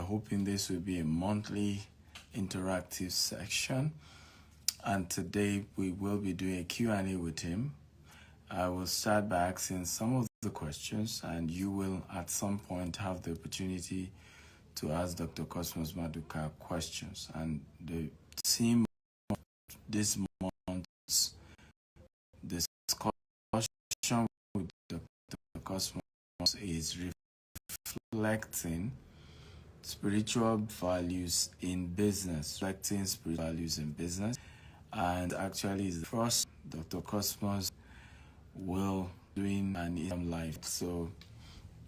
hoping this will be a monthly interactive section. And today we will be doing a Q&A with him. I will start by asking some of the questions, and you will at some point have the opportunity to ask Dr. Cosmas Maduka questions. And the theme of this month's discussion with Dr. Cosmas is reflecting spiritual values in business. Reflecting spiritual values in business. And actually, is the first Dr. Cosmos will doing an Islam live. So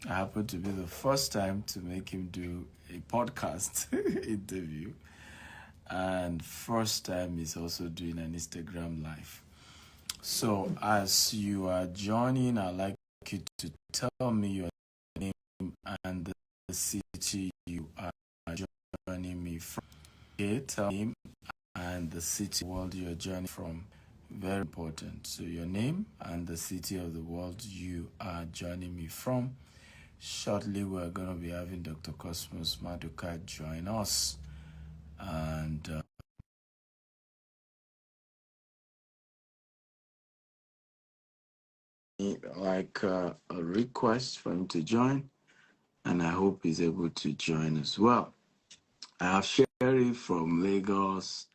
I happen to be the first time to make him do a podcast interview. And first time is also doing an Instagram live. So as you are joining, I'd like you to tell me your name and the city you are joining me from. Okay, tell me and the city world you're joining from. Very important. So your name and the city of the world you are joining me from. Shortly, we're going to be having Dr. Cosmas Maduka join us. And a request for him to join. And I hope he's able to join as well. I have Sherry from Lagos.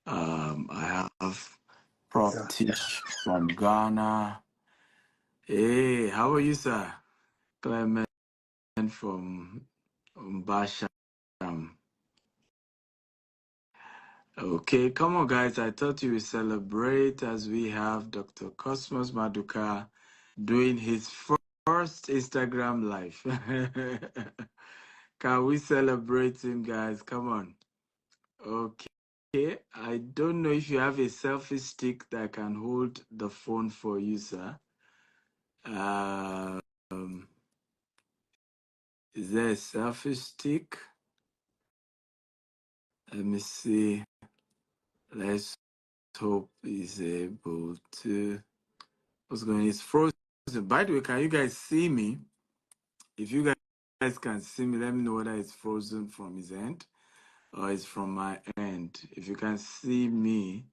I have Prof. Tish from Ghana. Hey, how are you, sir? Clement from Basham. Okay, come on, guys. I thought you would celebrate as we have Dr. Cosmas Maduka doing his first Instagram live. Can we celebrate him, guys? Come on. Okay. I don't know if you have a selfie stick that can hold the phone for you, sir. Is there a selfie stick? Let me see. Let's hope he's able to. What's going on? It's frozen. By the way, can you guys see me? If you guys can see me, let me know whether it's frozen from his end or it's from my end. If you can see me,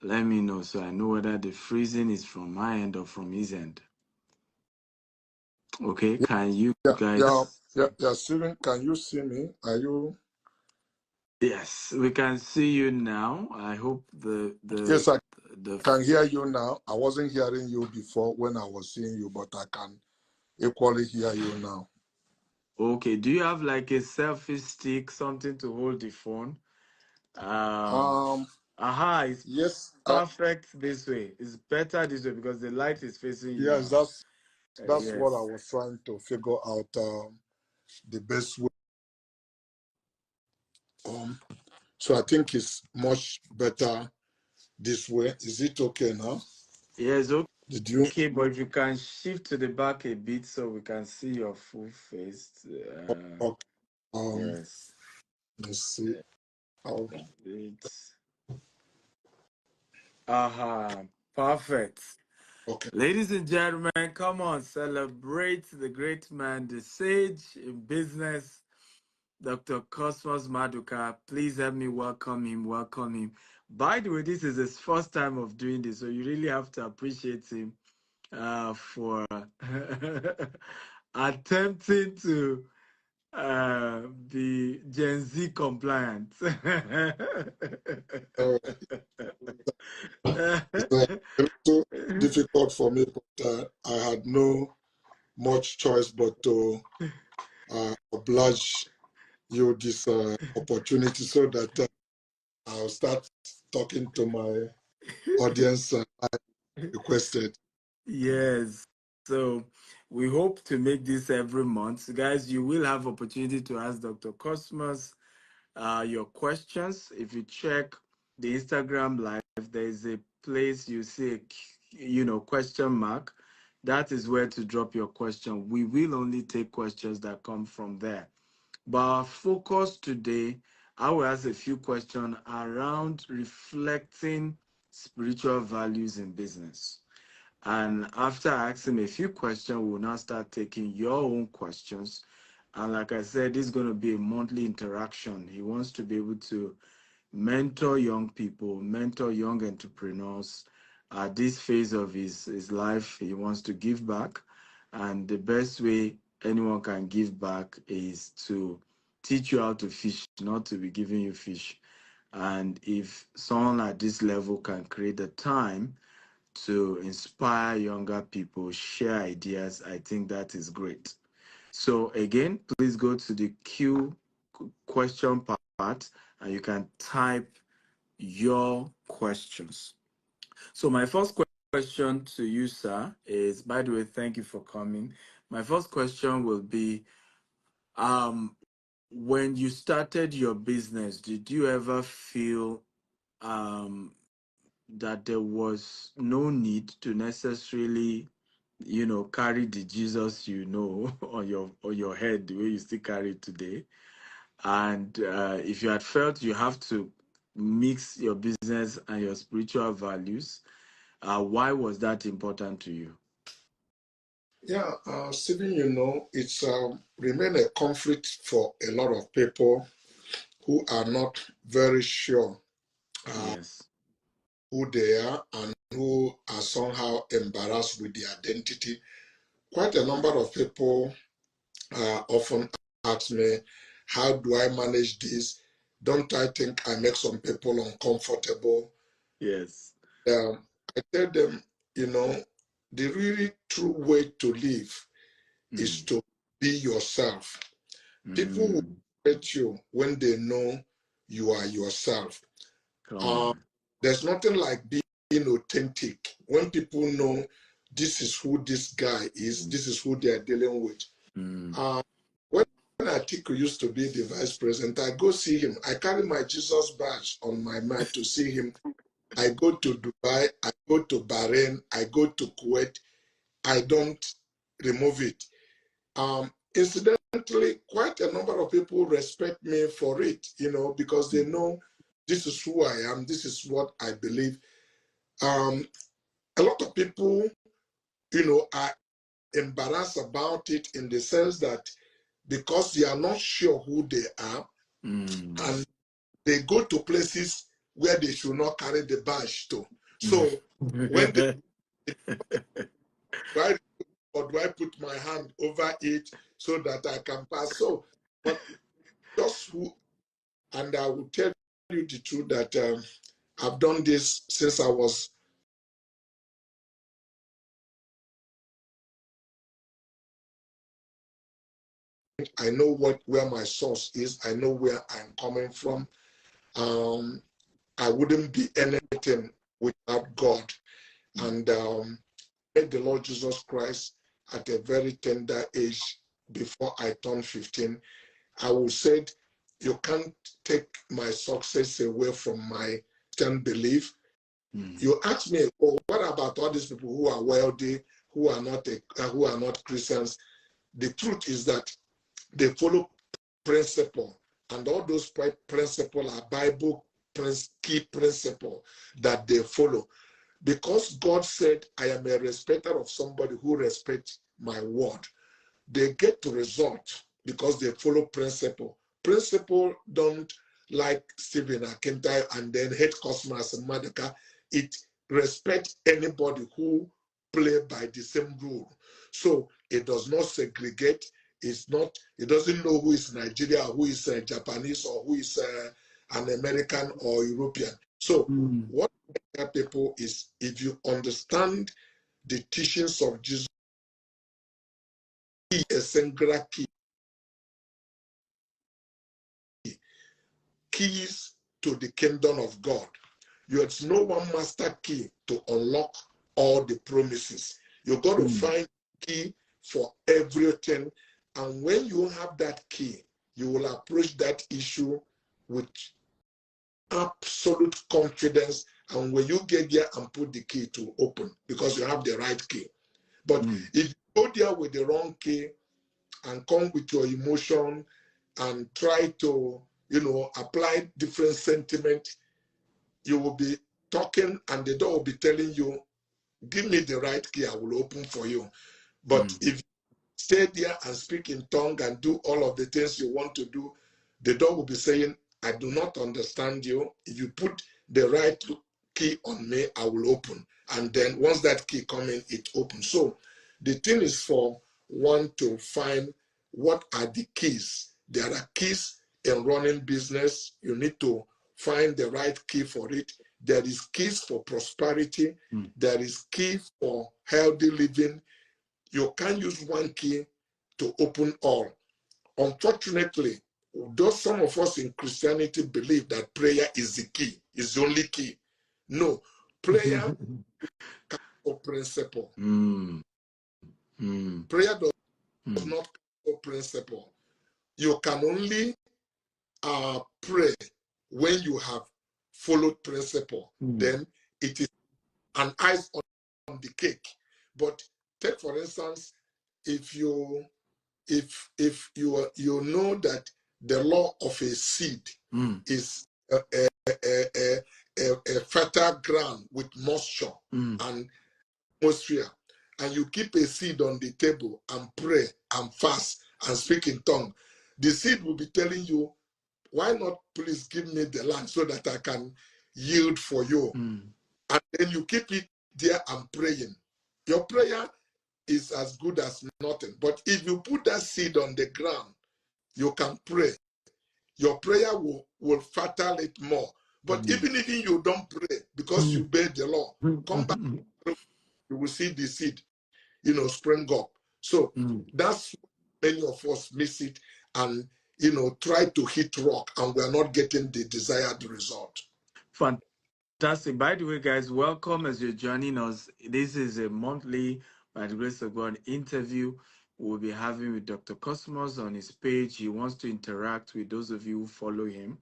let me know so I know whether the freezing is from my end or from his end. Okay, can you guys? Yeah, Steven, can you see me? Are you? Yes, we can see you now. I hope Yes, I can hear you now. I wasn't hearing you before when I was seeing you, but I can equally hear you now. Okay, do you have like a selfie stick, something to hold the phone? It's yes, perfect this way. It's better this way because the light is facing you. Yes, now. that's Yes. what I was trying to figure out the best way. So I think it's much better this way. Is it okay now? Yes, okay. Did you? Okay, but if you can shift to the back a bit so we can see your full face. Okay. Yes. Let's see. Perfect. Okay. Ladies and gentlemen, come on, celebrate the great man, the sage in business, Dr. Cosmas Maduka. Please help me welcome him. Welcome him. By the way, this is his first time of doing this, so you really have to appreciate him for attempting to be Gen Z compliant. It's difficult for me, but I had no much choice but to oblige you this opportunity so that I'll start talking to my audience I requested. Yes. So we hope to make this every month. Guys, you will have opportunity to ask Dr. Cosmos your questions. If you check the Instagram live, there is a place you see a question mark. That is where to drop your question. We will only take questions that come from there. But our focus today, I will ask a few questions around reflecting spiritual values in business. And after asking a few questions, we'll now start taking your own questions. And like I said, it's going to be a monthly interaction. He wants to be able to mentor young people, mentor young entrepreneurs. At this phase of his life, he wants to give back. And the best way anyone can give back is to teach you how to fish, not to be giving you fish. And if someone at this level can create the time to inspire younger people, share ideas, I think that is great. So again, please go to the Q question part and you can type your questions. So my first question to you, sir, is, by the way, thank you for coming. My first question will be, um, when you started your business, did you ever feel um, that there was no need to necessarily, carry the Jesus on your head the way you still carry it today? And if you had felt you have to mix your business and your spiritual values, why was that important to you? Yeah, Stephen, it's remain a conflict for a lot of people who are not very sure Yes. who they are and who are somehow embarrassed with their identity. Quite a number of people often ask me, how do I manage this? Don't I think I make some people uncomfortable? Yes. I tell them, the really true way to live is Mm. to be yourself. People will Mm. respect you when they know you are yourself. Come Uh, on. there's nothing like being authentic. When people know this is who this guy is, Mm. this is who they are dealing with. Mm. Uh, when Atiku used to be the vice president, I go see him. I carry my Jesus badge on my mat to see him. I go to Dubai, I go to Bahrain, I go to Kuwait. I don't remove it. Incidentally, quite a number of people respect me for it, because they know this is who I am, this is what I believe. A lot of people, are embarrassed about it in the sense that because they are not sure who they are, Mm. and they go to places where they should not carry the badge to. Mm. So when they, do I, or do I put my hand over it so that I can pass? So, but just who, and I will tell you the truth that I've done this since I was. I know where my source is. I know where I'm coming from. Um, I wouldn't be anything without God. And met the Lord Jesus Christ at a very tender age before I turned 15. I would say, you can't take my success away from my Christian belief. Mm. You ask me, oh, what about all these people who are wealthy, who are not Christians? The truth is that they follow principle, and all those principles are Bible key principle that they follow. Because God said, I am a respecter of somebody who respects my word. They get to result because they follow principle. Principle don't like Stephen Akintayo and then hate Cosmas and Maduka. It respects anybody who play by the same rule. So it does not segregate. It doesn't know who is Nigeria, who is Japanese, or who is an American or European. So Mm. what I tell people is, if you understand the teachings of Jesus, a singular keys to the kingdom of God. There's no one master key to unlock all the promises. You got to Mm. find key for everything. And when you have that key, you will approach that issue with absolute confidence. And when you get there and put the key to open, because you have the right key. But Mm. if you go there with the wrong key and come with your emotion and try to, apply different sentiment, you will be talking and the door will be telling you, give me the right key, I will open for you. But Mm. if stay there and speak in tongue and do all of the things you want to do, the door will be saying, I do not understand you. If you put the right key on me, I will open. And then once that key comes in, it opens. So the thing is for one to find what are the keys. There are keys in running business. You need to find the right key for it. There is keys for prosperity. There is key for healthy living. You can't use one key to open all. Unfortunately, though some of us in Christianity believe that prayer is the key, is the only key. No, prayer is a principle. Prayer does not come principle. You can only pray when you have followed principle. Then it is an ice on the cake. But take for instance, if you know that the law of a seed is a fertile ground with moisture and atmosphere, and you keep a seed on the table and pray and fast and speak in tongue, the seed will be telling you, why not please give me the land so that I can yield for you? And then you keep it there and praying. Your prayer is as good as nothing. But if you put that seed on the ground, you can pray. Your prayer will fertile it more. But even if you don't pray because you obey the law, come back, you will see the seed, spring up. So that's many of us miss it and, try to hit rock and we're not getting the desired result. Fantastic. By the way, guys, welcome as you're joining us. This is a monthly, by the grace of God, interview we'll be having with Dr. Cosmos on his page. He wants to interact with those of you who follow him.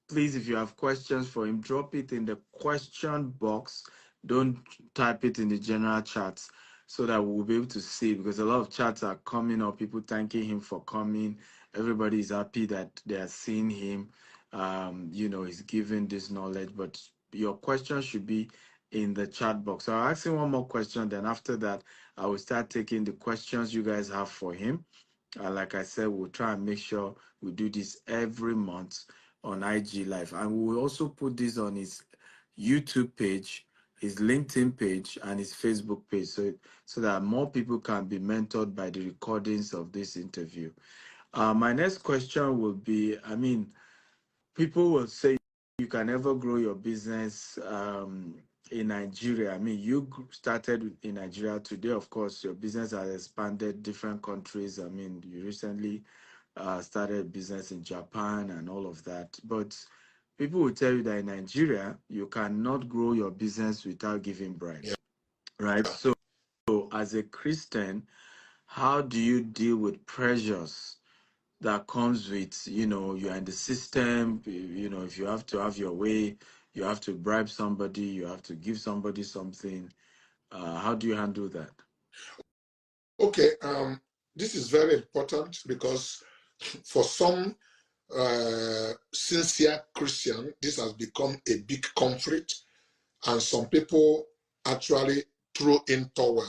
Please, if you have questions for him, drop it in the question box. Don't type it in the general chats so that we'll be able to see, because a lot of chats are coming up, people thanking him for coming. Everybody is happy that they are seeing him. He's giving this knowledge, but your question should be in the chat box. So I'll ask him one more question. Then after that, I will start taking the questions you guys have for him. Like I said, we'll try and make sure we do this every month on IG Live. And we will also put this on his YouTube page, his LinkedIn page, and his Facebook page, so that more people can be mentored by the recordings of this interview. My next question will be, people will say you can never grow your business in Nigeria. You started in Nigeria. Today, of course, your business has expanded different countries. You recently started business in Japan and all of that. But people will tell you that in Nigeria, you cannot grow your business without giving bribes, right? So as a Christian, how do you deal with pressures that comes with, you're in the system, if you have to have your way, you have to bribe somebody, you have to give somebody something. How do you handle that? Okay, this is very important because for some sincere Christian, this has become a big conflict, and some people actually throw in towel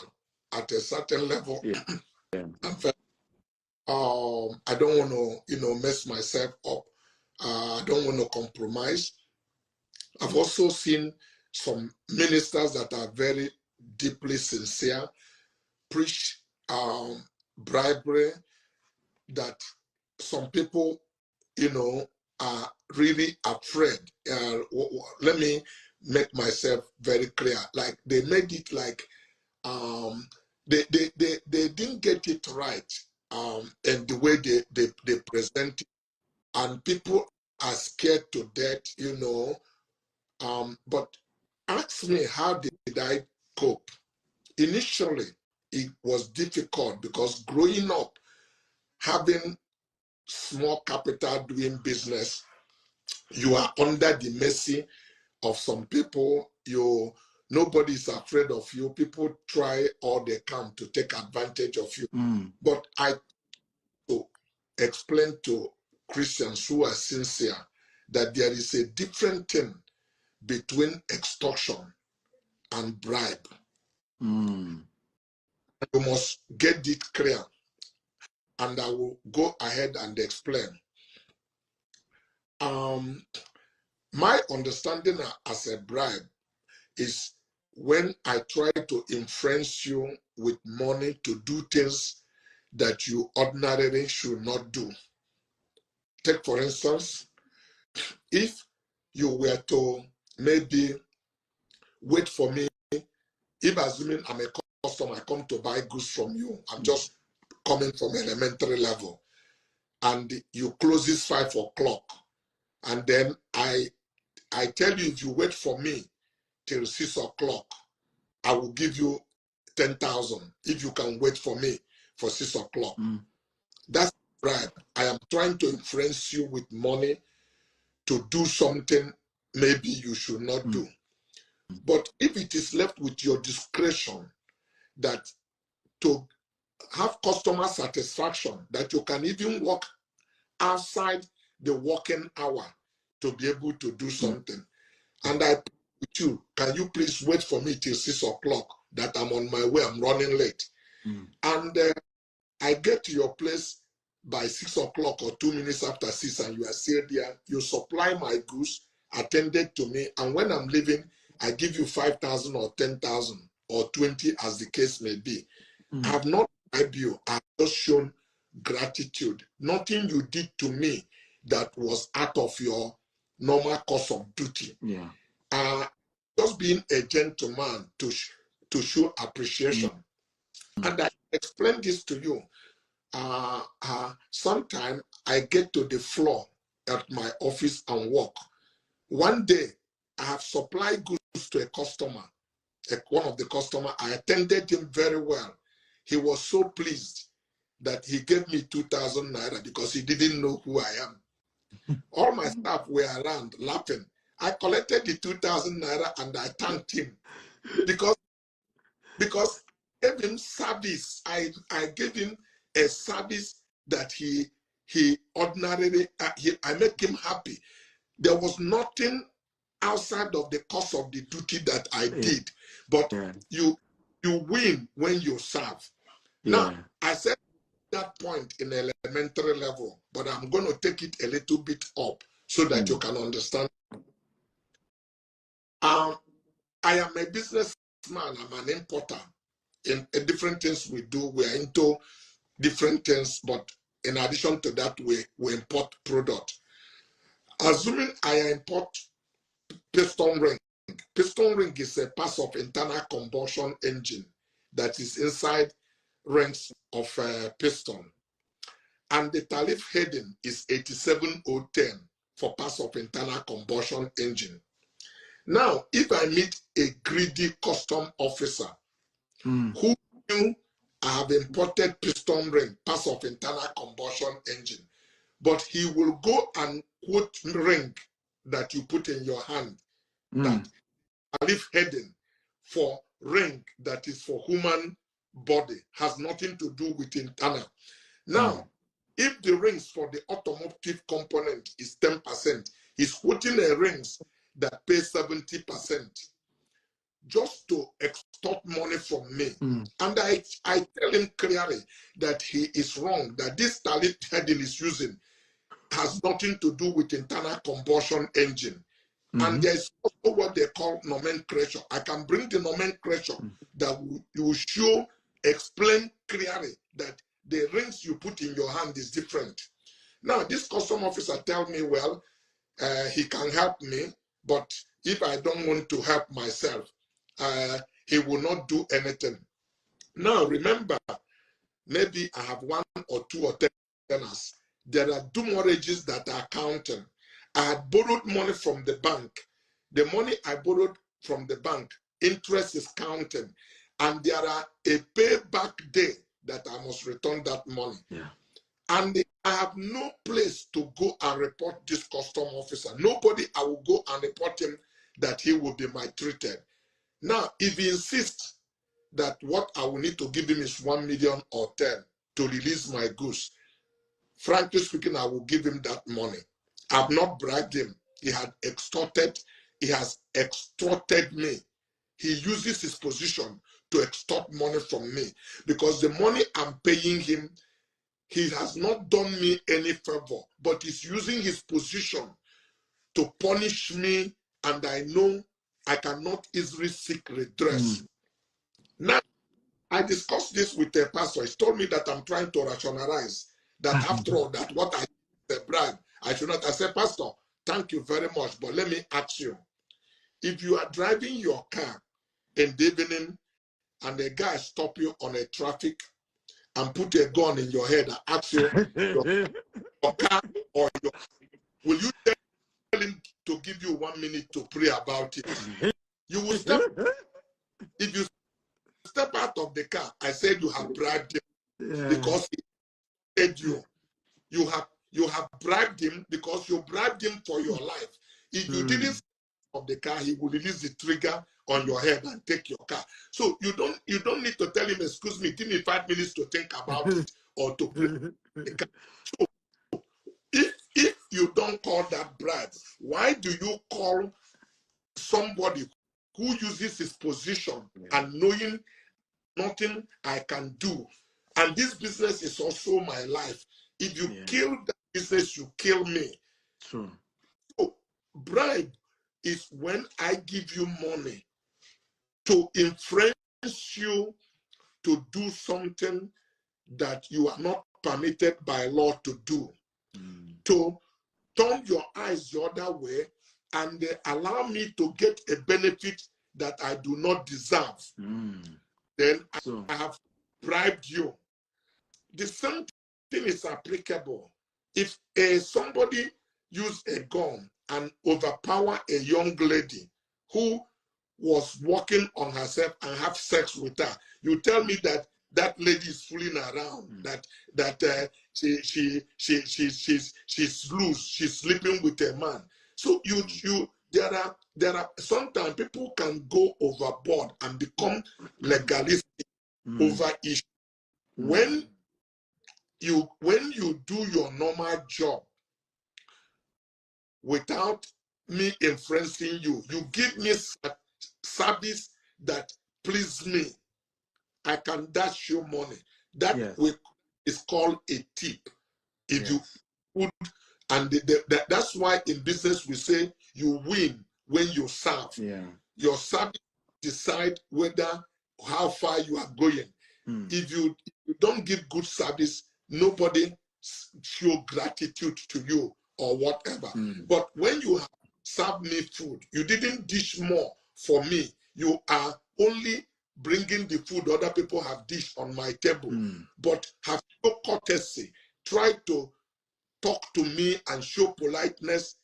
at a certain level. Yeah. I don't want to, mess myself up. I don't want to compromise. I've also seen some ministers that are very deeply sincere preach bribery that some people, are really afraid. Let me make myself very clear. Like they made it like they didn't get it right, and the way they present it, and people are scared to death. But ask me, how did I cope? Initially, it was difficult because growing up, having small capital doing business, you are under the mercy of some people. Nobody is afraid of you. People try all they can to take advantage of you. But I to explain to Christians who are sincere that there is a different thing between extortion and bribe. You must get it clear. and I will go ahead and explain. My understanding as a bribe is when I try to influence you with money to do things that you ordinarily should not do. Take, for instance, if you were to maybe wait for me, if assuming I'm a customer, I come to buy goods from you, I'm just coming from elementary level, and you close this 5 o'clock, and then I tell you, if you wait for me till 6 o'clock, I will give you 10,000 if you can wait for me for 6 o'clock. That's right. I am trying to influence you with money to do something maybe you should not do. But if it is left with your discretion that to have customer satisfaction, that you can even work outside the working hour to be able to do something. And I put with you, can you please wait for me till 6 o'clock that I'm on my way, I'm running late. And I get to your place by 6 o'clock or 2 minutes after 6, and you are still there. You supply my goods, attended to me, and when I'm leaving, I give you 5,000 or 10,000 or 20 as the case may be. I have not bribed you. I have just shown gratitude. Nothing you did to me that was out of your normal course of duty. Just being a gentleman to show appreciation. And I explained this to you. Sometimes I get to the floor at my office and work. One day, I have supplied goods to a customer, one of the customers. I attended him very well. He was so pleased that he gave me 2,000 naira because he didn't know who I am. All my staff were around laughing. I collected the 2,000 naira and I thanked him because I gave him service. I gave him a service that he ordinarily, I make him happy. There was nothing outside of the course of the duty that I did, but you win when you serve. Now, I said that point in elementary level, but I'm going to take it a little bit up so that you can understand. I am a businessman. I'm an importer. In different things we do, we are into different things, but in addition to that, we import product. Assuming I import piston ring. Piston ring is a part of internal combustion engine that is inside rings of piston. And the tariff heading is 87010 for parts of internal combustion engine. Now, if I meet a greedy custom officer who knew I have imported piston ring, parts of internal combustion engine, but he will go and quote ring that you put in your hand, that tariff heading for ring that is for human body, has nothing to do with internal. Now, if the rings for the automotive component is 10%, he's quoting a rings that pay 70% just to extort money from me. And I tell him clearly that he is wrong, that this tariff heading is using has nothing to do with internal combustion engine. And there's also what they call nomenclature. I can bring the nomenclature that will show, explain clearly that the rings you put in your hand is different. Now, this custom officer tell me, well, he can help me, but if I don't want to help myself, he will not do anything. Now, remember, maybe I have 1 or 2 or 10 tenants. There are demurrages that are counting. I had borrowed money from the bank. The money I borrowed from the bank, interest is counting. And there are a payback day that I must return that money. And I have no place to go and report this custom officer. Nobody I will go and report him that he will be maltreated. Now, if he insists that what I will need to give him is 1 million or 10 to release my goods, frankly speaking, I will give him that money. I've not bribed him. He has extorted me. He uses his position to extort money from me because the money I'm paying him he has not done me any favor, but he's using his position to punish me, and I know I cannot easily seek redress. Now, I discussed this with a pastor. He told me that I'm trying to rationalize that after all, that what I the bribe, I should not. I said, Pastor, thank you very much, but let me ask you, if you are driving your car in the evening and a guy stop you on a traffic and put a gun in your head and ask you your car or your, will you tell him to give you 1 minute to pray about it? You will step, if you step out of the car, I said you have bribed him because he paid you. You have bribed him because you bribed him for your life. If you didn't step of the car, he will release the trigger on your head and take your car. So you don't need to tell him, excuse me, give me 5 minutes to think about it or to pray the car. So if you don't call that bribe, why do you call somebody who uses his position and knowing nothing I can do? And this business is also my life. If you kill that business, you kill me. True. So bribe is when I give you money to influence you to do something that you are not permitted by law to do. To turn your eyes the other way and allow me to get a benefit that I do not deserve. Then I have bribed you. The same thing is applicable. If somebody use a gun and overpower a young lady who was working on herself and have sex with her, you tell me that that lady is fooling around, that she's loose, she's sleeping with a man. So there are sometimes people can go overboard and become legalistic over issues. When you do your normal job without me influencing you, you give me service that please me, I can dash you money. That is called a tip. If you put, and that's why in business we say you win when you serve. Your service decide whether how far you are going. If you don't give good service, nobody show gratitude to you or whatever. But when you have served me food, you didn't dish more for me. You are only bringing the food other people have dished on my table. But have no courtesy. Try to talk to me and show politeness.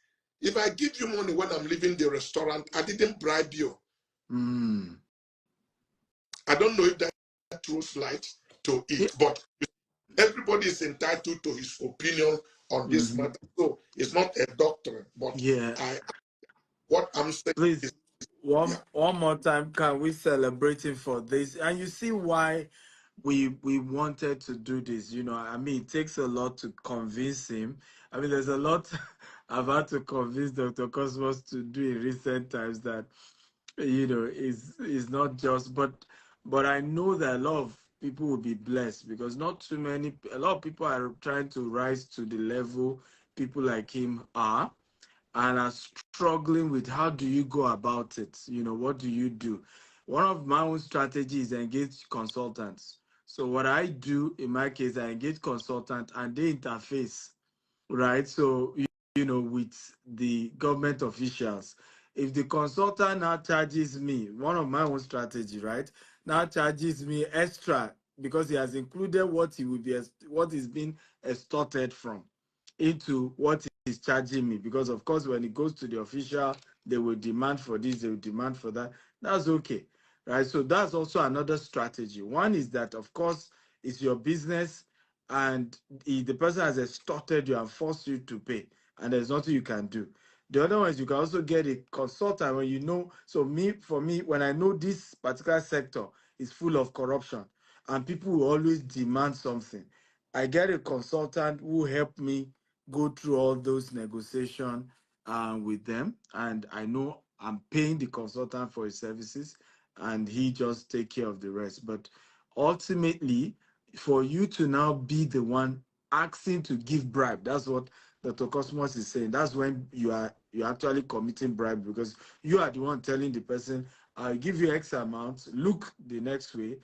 If I give you money when I'm leaving the restaurant, I didn't bribe you. I don't know if that throws light to it, but everybody is entitled to his opinion on this matter. So it's not a doctrine, but what I'm saying is, one more time, can we celebrate him for this? And you see why we wanted to do this. I mean, it takes a lot to convince him. I mean, there's a lot I've had to convince Dr. Cosmos to do in recent times that is not just, but I know that a lot of people will be blessed because a lot of people are trying to rise to the level people like him are and are struggling with how do you go about it? What do you do? One of my own strategies is engage consultants. So what I do in my case, I engage consultants and they interface, right? So, with the government officials. If the consultant now charges me, one of my own strategy, right? Now charges me extra because he has included what is being extorted from into what he's charging me. Because of course, when it goes to the official, they will demand for this, they will demand for that. That's okay, right? So that's also another strategy. One is that, of course, it's your business and the person has extorted you and forced you to pay, and there's nothing you can do. The other one is you can also get a consultant when for me, when I know this particular sector is full of corruption and people will always demand something, I get a consultant who help me go through all those negotiations with them, and I know I'm paying the consultant for his services, and he just take care of the rest. But ultimately, for you to now be the one asking to give bribe. That's what Dr. Cosmos is saying. That's when you're actually committing bribe, because you are the one telling the person, I'll give you X amount, look the next way,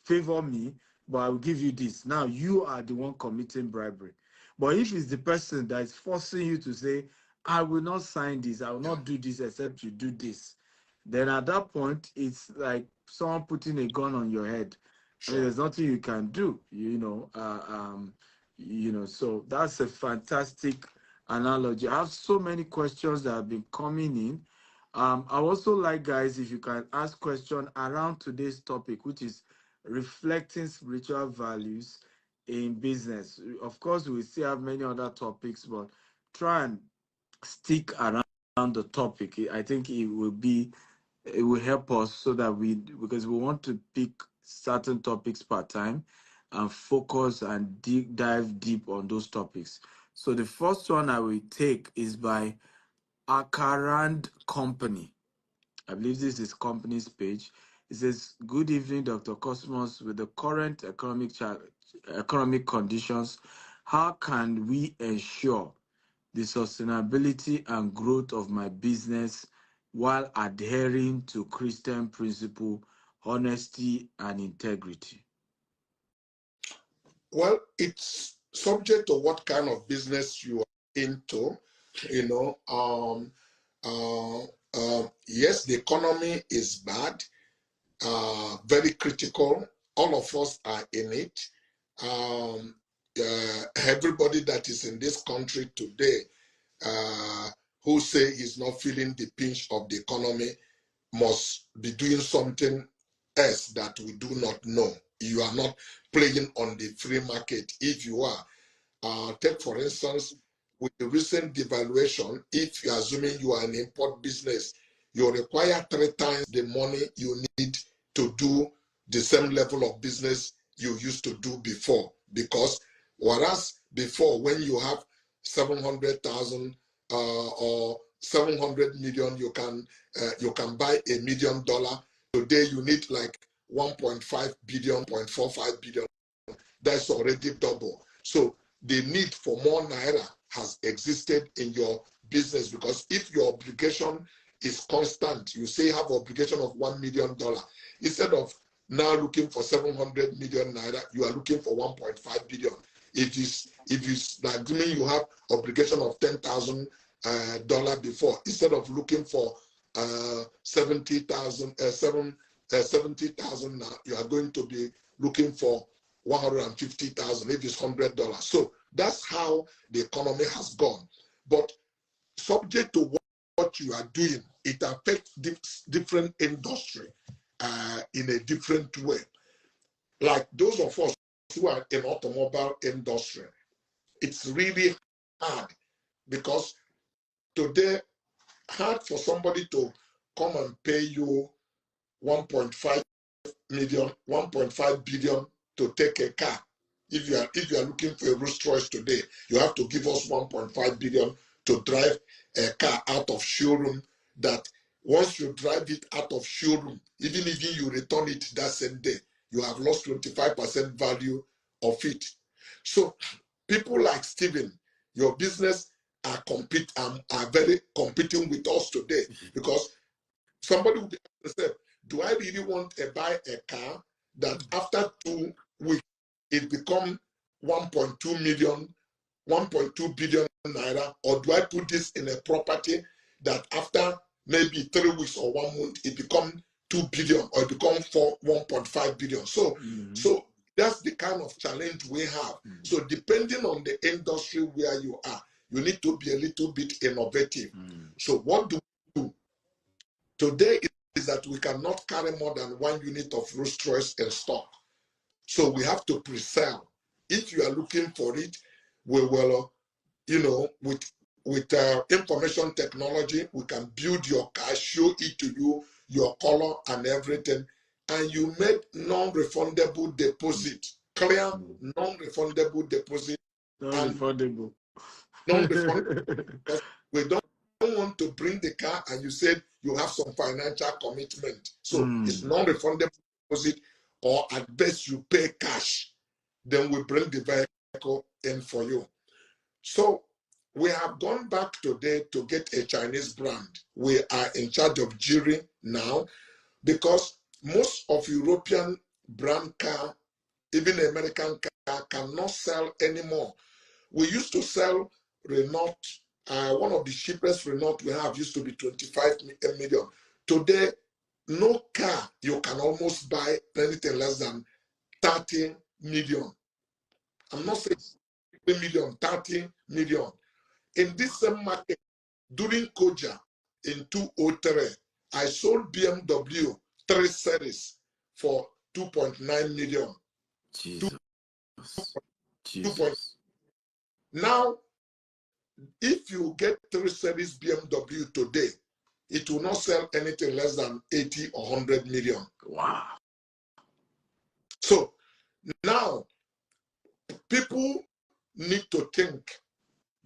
favor me, but I'll give you this. Now you are the one committing bribery. But if it's the person that is forcing you to say, I will not sign this, I will not do this except you do this, then at that point, it's like someone putting a gun on your head. I mean, Sure. there's nothing you can do, so that's a fantastic analogy. I have so many questions that have been coming in. I also like, guys, if you can ask questions around today's topic, which is reflecting spiritual values in business. Of course, we still have many other topics, but try and stick around the topic. I think it will help us, so that because we want to pick certain topics per time and focus and dive deep on those topics. So the first one I will take is by Akarand Company. I believe this is company's page. It says, "Good evening, Dr. Cosmos. With the current economic conditions, how can we ensure the sustainability and growth of my business while adhering to Christian principle, honesty, and integrity?" Well, it's subject to what kind of business you are into. You know, yes, the economy is bad, very critical. All of us are in it. Everybody that is in this country today who say he's not feeling the pinch of the economy must be doing something else that we do not know. You are not playing on the free market. If you are, take for instance, with the recent devaluation, if you're assuming you are an import business, you require 3 times the money you need to do the same level of business you used to do before. Because whereas before, when you have 700,000 or 700 million, you can buy $1 million. Today you need like 1.5 billion, 0.45 billion. That's already double. So the need for more naira has existed in your business, because if your obligation is constant, you say have obligation of $1 million, instead of now looking for 700 million naira, you are looking for 1.5 billion. If it's like me, you have obligation of $10,000 before, instead of looking for 70,000 now, you are going to be looking for 150,000 if it's $100. So that's how the economy has gone. But subject to what you are doing, it affects different industry in a different way. Like those of us who are in automobile industry, it's really hard, because today, hard for somebody to come and pay you 1.5 million, 1.5 billion to take a car. If you are looking for a Rolls Royce today, you have to give us 1.5 billion to drive a car out of showroom. That once you drive it out of showroom, even if you return it that same day, you have lost 25% value of it. So people like Stephen, your business are very competing with us today, because somebody will be say, do I really want to buy a car that after 2 weeks it become 1.2 million, 1.2 billion naira, or do I put this in a property that after maybe 3 weeks or 1 month it become 2 billion, or it become 1.5 billion? So that's the kind of challenge we have. So depending on the industry where you are, you need to be a little bit innovative. So what do we do today is that we cannot carry more than 1 unit of Rolls Royce in stock. So we have to pre-sell. If you are looking for it, we will, with information technology, we can build your car, show it to you, your color and everything, and you make non-refundable deposit, clear non-refundable deposit. Non-refundable. Non-refundable, because we don't want to bring the car and you said you have some financial commitment. So it's non-refundable deposit, or at best you pay cash. Then we bring the vehicle. in for you. So we have gone back today to get a Chinese brand. We are in charge of jury now because most of European brand car, even American car, cannot sell anymore. We used to sell Renault. One of the cheapest Renault we have used to be 25 million. Today, no car you can almost buy anything less than 30 million. I'm not saying 30 million, 30 million. In this same market, during Koja in 2003, I sold BMW 3 Series for 2.9 million. Jesus. 2. Jesus. Now, if you get 3 Series BMW today, it will not sell anything less than 80 or 100 million. Wow. So now, people need to think,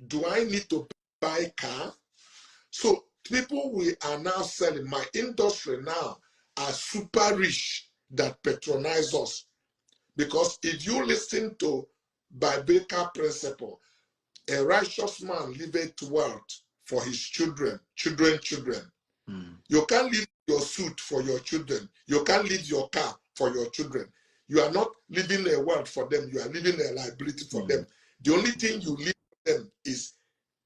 do I need to buy a car? So people we are now selling, my industry now are super rich that patronize us. Because if you listen to biblical principle, a righteous man liveth wealth for his children. You can't leave your suit for your children. You can't leave your car for your children. You are not leaving a wealth for them. You are leaving a liability for them. The only thing you leave for them is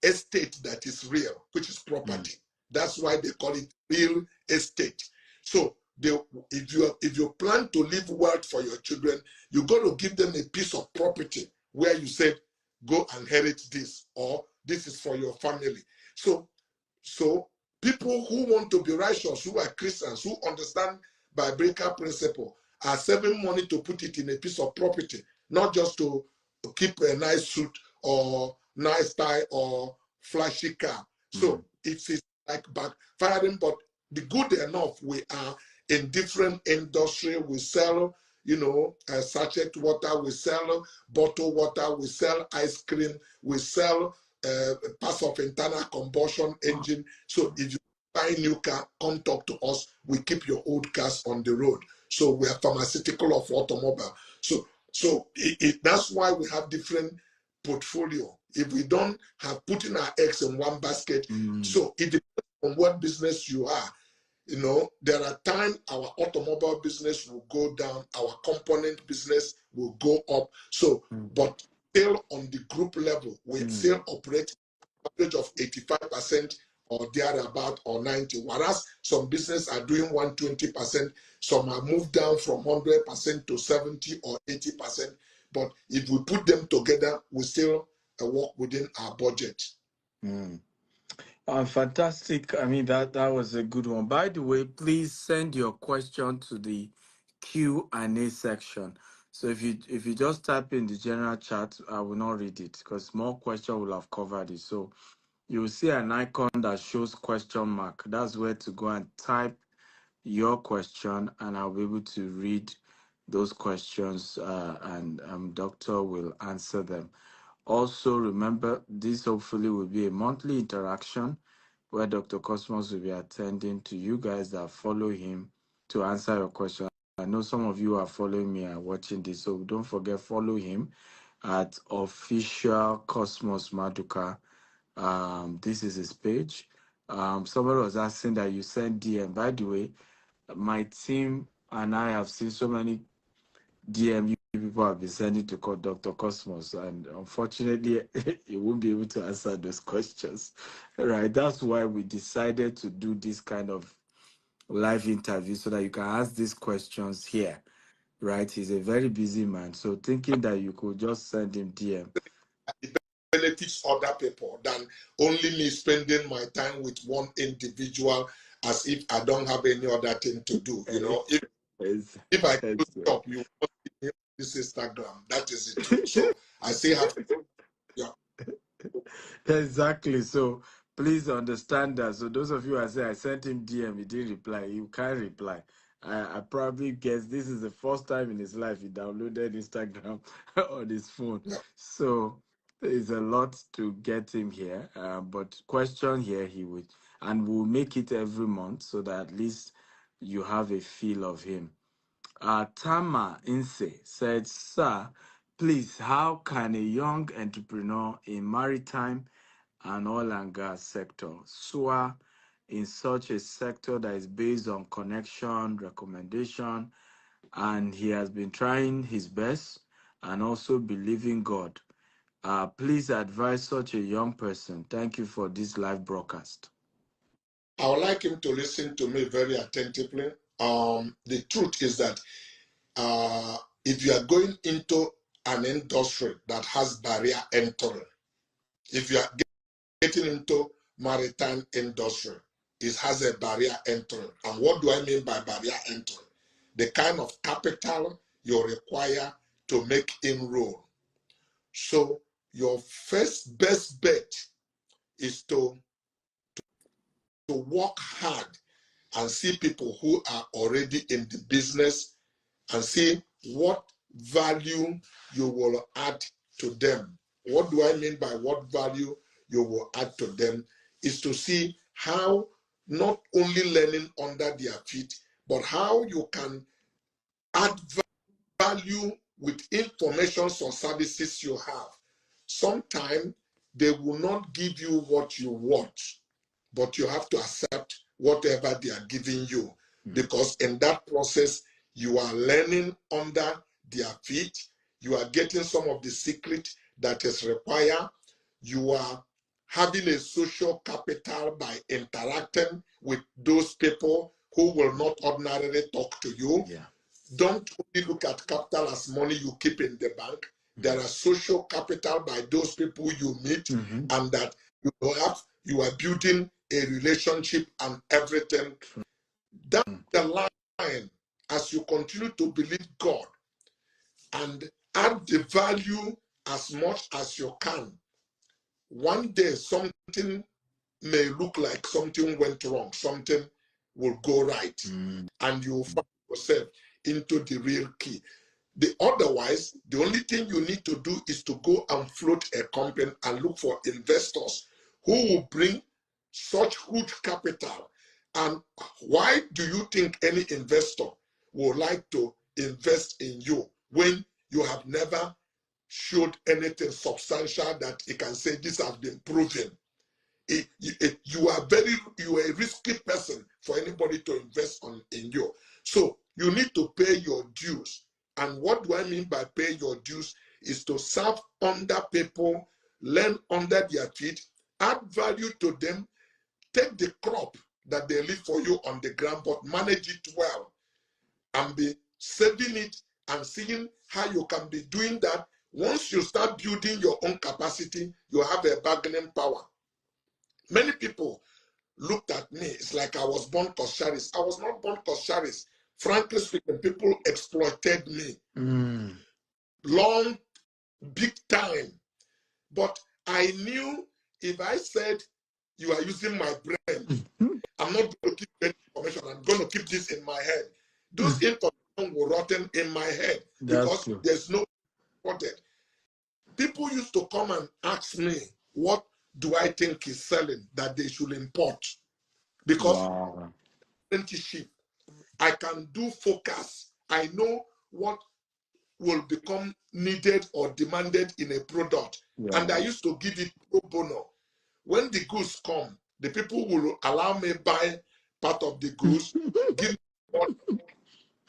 estate that is real, which is property. That's why they call it real estate. So if you plan to leave wealth for your children, you got to give them a piece of property where you said, go and inherit this, or this is for your family. So people who want to be righteous, who are Christians, who understand biblical principle, are saving money to put it in a piece of property, not just to keep a nice suit or nice tie or flashy car. So it's like backfiring, but the good enough we are in different industry. We sell, sachet water, we sell bottled water, we sell ice cream, we sell parts of internal combustion engine. So if you buy a new car, come talk to us. We keep your old cars on the road. So we are pharmaceutical of automobile. So that's why we have different portfolio. If we don't have putting our eggs in one basket, so it depends on what business you are. There are times our automobile business will go down, our component business will go up. So, but still on the group level, we still operate average of 85% or thereabout or 90. Whereas some business are doing 120%, some are moved down from 100% to 70 or 80%. But if we put them together, we still work within our budget. Fantastic. I mean, that was a good one. By the way, please send your question to the Q&A section. So if you just type in the general chat, I will not read it because more question will have covered it. So you will see an icon that shows question mark. That's where to go and type your question, and I'll be able to read those questions, and Doctor will answer them. Also, remember, this hopefully will be a monthly interaction where Dr. Cosmos will be attending to you guys that follow him to answer your question. I know some of you are following me and watching this, so don't forget, follow him at official Cosmos Maduka. This is his page. Somebody was asking that you send DM. By the way, my team and I have seen so many DM you people have been sending to call Dr. Cosmos, and unfortunately, he won't be able to answer those questions. Right? That's why we decided to do this kind of live interview so that you can ask these questions here. Right? He's a very busy man, so thinking that you could just send him DM. It benefits other people than only me spending my time with one individual as if I don't have any other thing to do. If I do stop, you want me on this Instagram. That is it too. So I still have to, yeah. Exactly. So please understand that. So those of you who say I sent him DM, he didn't reply. You can't reply. I probably guess this is the first time in his life he downloaded Instagram on his phone. Yeah. So there's a lot to get him here. But question here he would, and we'll make it every month so that at least you have a feel of him. Tama Inse said, Sir, Please, how can a young entrepreneur in maritime and oil and gas sector soar in such a sector that is based on connection, recommendation, and he has been trying his best and also believing God? Please advise such a young person. Thank you for this live broadcast. I would like him to listen to me very attentively. The truth is that if you are going into an industry that has barrier entry, if you are getting into maritime industry, it has a barrier entry. And what do I mean by barrier entry? The kind of capital you require to make inroad. So your first best bet is to work hard and see people who are already in the business and see what value you will add to them. What do I mean by what value you will add to them? Is to see how not only learning under their feet, but how you can add value with information or services you have. Sometimes they will not give you what you want, but you have to accept whatever they are giving you, because in that process, you are learning under their feet. You are getting some of the secret that is required. You are having a social capital by interacting with those people who will not ordinarily talk to you. Yeah. Don't only look at capital as money you keep in the bank. There are social capital by those people you meet, and that you are building a relationship and everything. That's the line. As you continue to believe God and add the value as much as you can, one day something may look like something went wrong, something will go right, and you'll find yourself into the real key. Otherwise, the only thing you need to do is to go and float a company and look for investors who will bring such huge capital. And why do you think any investor would like to invest in you when you have never showed anything substantial that he can say this has been proven? You are a risky person for anybody to invest in you. So you need to pay your dues. And what do I mean by pay your dues? Is to serve under people, learn under their feet, add value to them, take the crop that they leave for you on the ground, but manage it well and be saving it and seeing how you can be doing that. Once you start building your own capacity, you have a bargaining power. Many people looked at me. It's like I was born Kosharis. I was not born Kosharis. Frankly speaking, people exploited me. Long, big time. But I knew if I said, you are using my brain, I'm not going to keep that information. I'm going to keep this in my head. Those information were rotten in my head because there's no imported. People used to come and ask me, what do I think is selling that they should import? Because apprenticeship, I can do focus. I know what will become needed or demanded in a product. And I used to give it pro bono. When the goods come, the people will allow me buy part of the goods, give me money.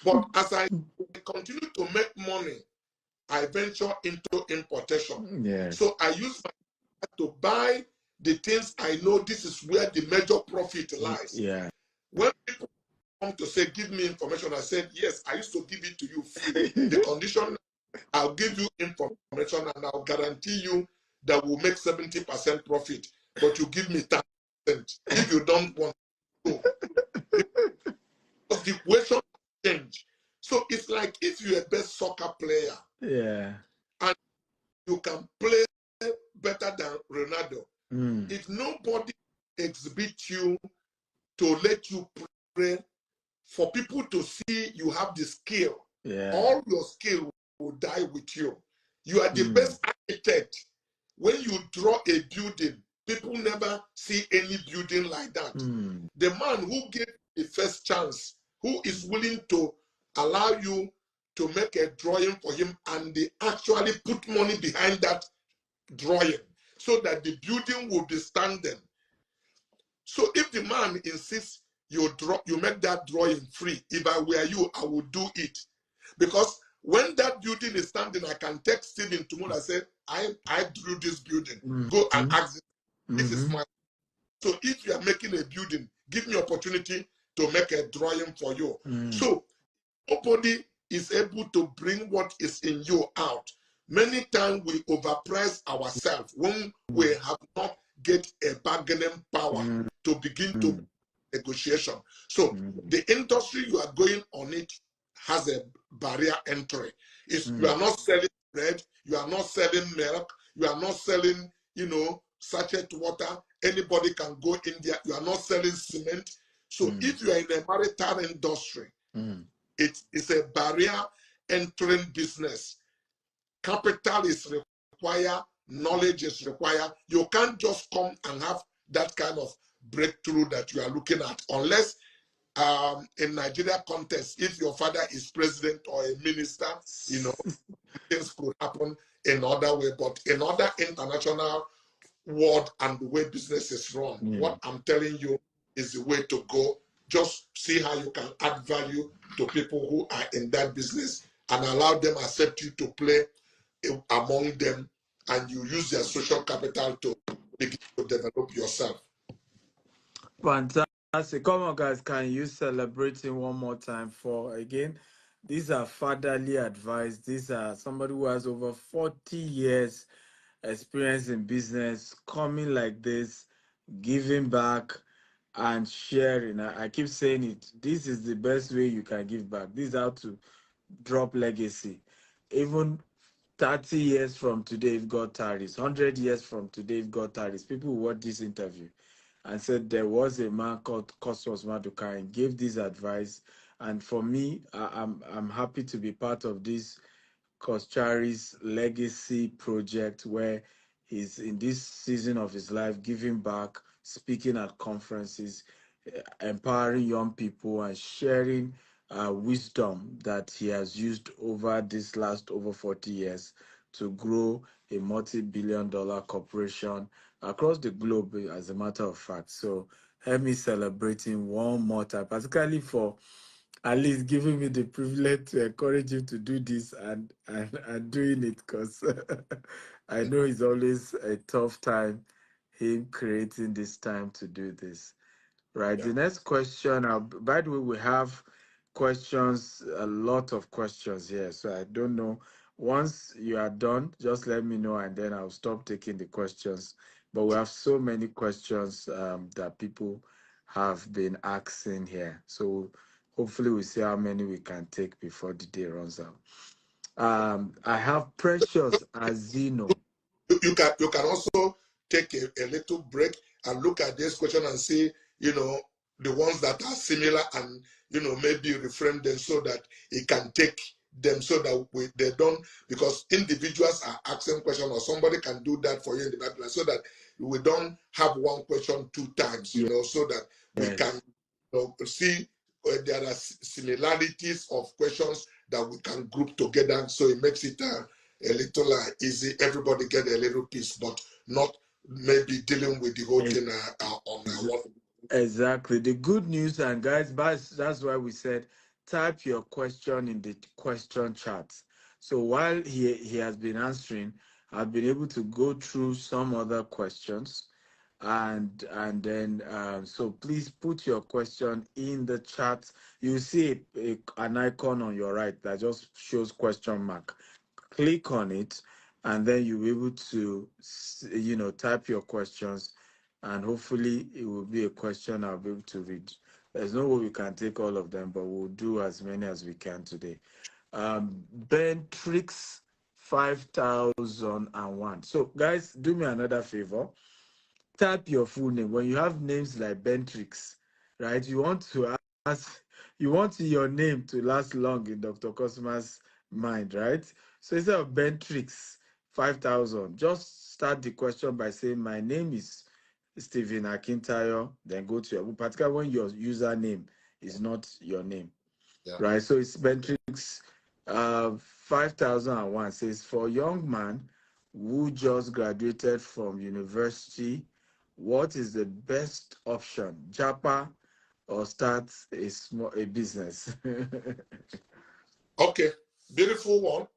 But as I continue to make money, I venture into importation. So I use my to buy the things I know this is where the major profit lies. When people come to say, give me information, I said, yes, I used to give it to you free. The condition, I'll give you information and I'll guarantee you that we'll make 70% profit, but you give me 10%. If you don't want to, because the equation change. So it's like if you're a best soccer player, and you can play better than Ronaldo. If nobody exhibits you to let you play, for people to see you have the skill, all your skill will die with you. You are the best architect. When you draw a building, people never see any building like that. The man who gave the first chance, who is willing to allow you to make a drawing for him, and they actually put money behind that drawing so that the building will be standing. So if the man insists you make that drawing free, if I were you, I would do it. Because when that building is standing, I can text Stephen tomorrow and say, I drew this building. Go and ask him. This is my. So if you are making a building, give me opportunity to make a drawing for you. So nobody is able to bring what is in you out. Many times we overprice ourselves when we have not get a bargaining power to begin to negotiation. So the industry you are going on it has a barrier entry. You are not selling bread, you are not selling milk, you are not selling, sachet water. Anybody can go in there. You are not selling cement. So if you are in the maritime industry, it is a barrier entering business. Capital is required, knowledge is required. You can't just come and have that kind of breakthrough that you are looking at unless in Nigeria context, if your father is president or a minister, things could happen in other way. But in other international world and the way business is run, what I'm telling you is the way to go. Just see how you can add value to people who are in that business and allow them accept you to play among them, and you use their social capital to begin to develop yourself. Fantastic. Come on, guys. Can you celebrate him one more time for again? These are fatherly advice. These are somebody who has over 40 years experience in business, coming like this, giving back and sharing. I keep saying it. This is the best way you can give back. This is how to drop legacy. Even 30 years from today, if God tarries, 100 years from today, if God tarries, people will watch this interview and said there was a man called Cosmas Maduka and gave this advice. And for me, I'm happy to be part of this Koschari's legacy project, where he's in this season of his life giving back, speaking at conferences, empowering young people and sharing wisdom that he has used over this last over 40 years to grow a multi-billion-dollar corporation across the globe, as a matter of fact. So help me celebrating one more time, particularly for at least giving me the privilege to encourage him to do this and doing it, because I know it's always a tough time, him creating this time to do this. Right. Yeah. The next question, by the way, we have questions, a lot of questions here. So I don't know. Once you are done, just let me know and then I'll stop taking the questions. But we have so many questions that people have been asking here. So hopefully we see how many we can take before the day runs out. I have Precious Azino. You can also take a little break and look at this question and see, the ones that are similar, and maybe reframe them so that it can take them, so that they don't, because individuals are asking questions, or somebody can do that for you in the background, so that we don't have one question two times, so that we can see there are similarities of questions that we can group together, so it makes it a little easy. Everybody get a little piece, but not maybe dealing with the whole thing on one. Exactly. The good news, and guys, that's why we said type your question in the question chat. So while he has been answering, I've been able to go through some other questions, and then so please put your question in the chat. You see an icon on your right that just shows question mark. Click on it, and then you'll be able to type your questions, and hopefully it will be a question I'll be able to read. There's no way we can take all of them, but we'll do as many as we can today. Ben Tricks 5001. So guys, do me another favor. Type your full name. When you have names like Bentrix, right? You want your name to last long in Dr. Cosmas' mind, right? So instead of Bentrix 5000, just start the question by saying, my name is Stephen Akintayo, then go to your, particularly when your username is not your name, Yeah. right? So it's Bentrix 5001 says, for a young man who just graduated from university, what is the best option? Japa or start a business? Okay, beautiful one.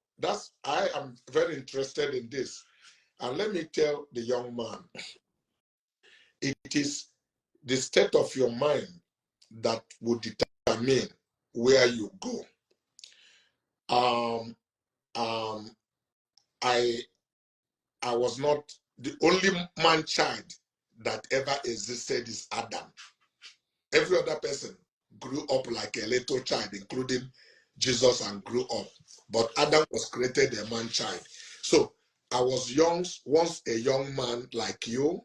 I am very interested in this. And let me tell the young man, it is the state of your mind that will determine where you go. Um, um, I I was not the only man child that ever existed is Adam. Every other person grew up like a little child, including Jesus, and grew up. But Adam was created a man child. So I was once a young man like you,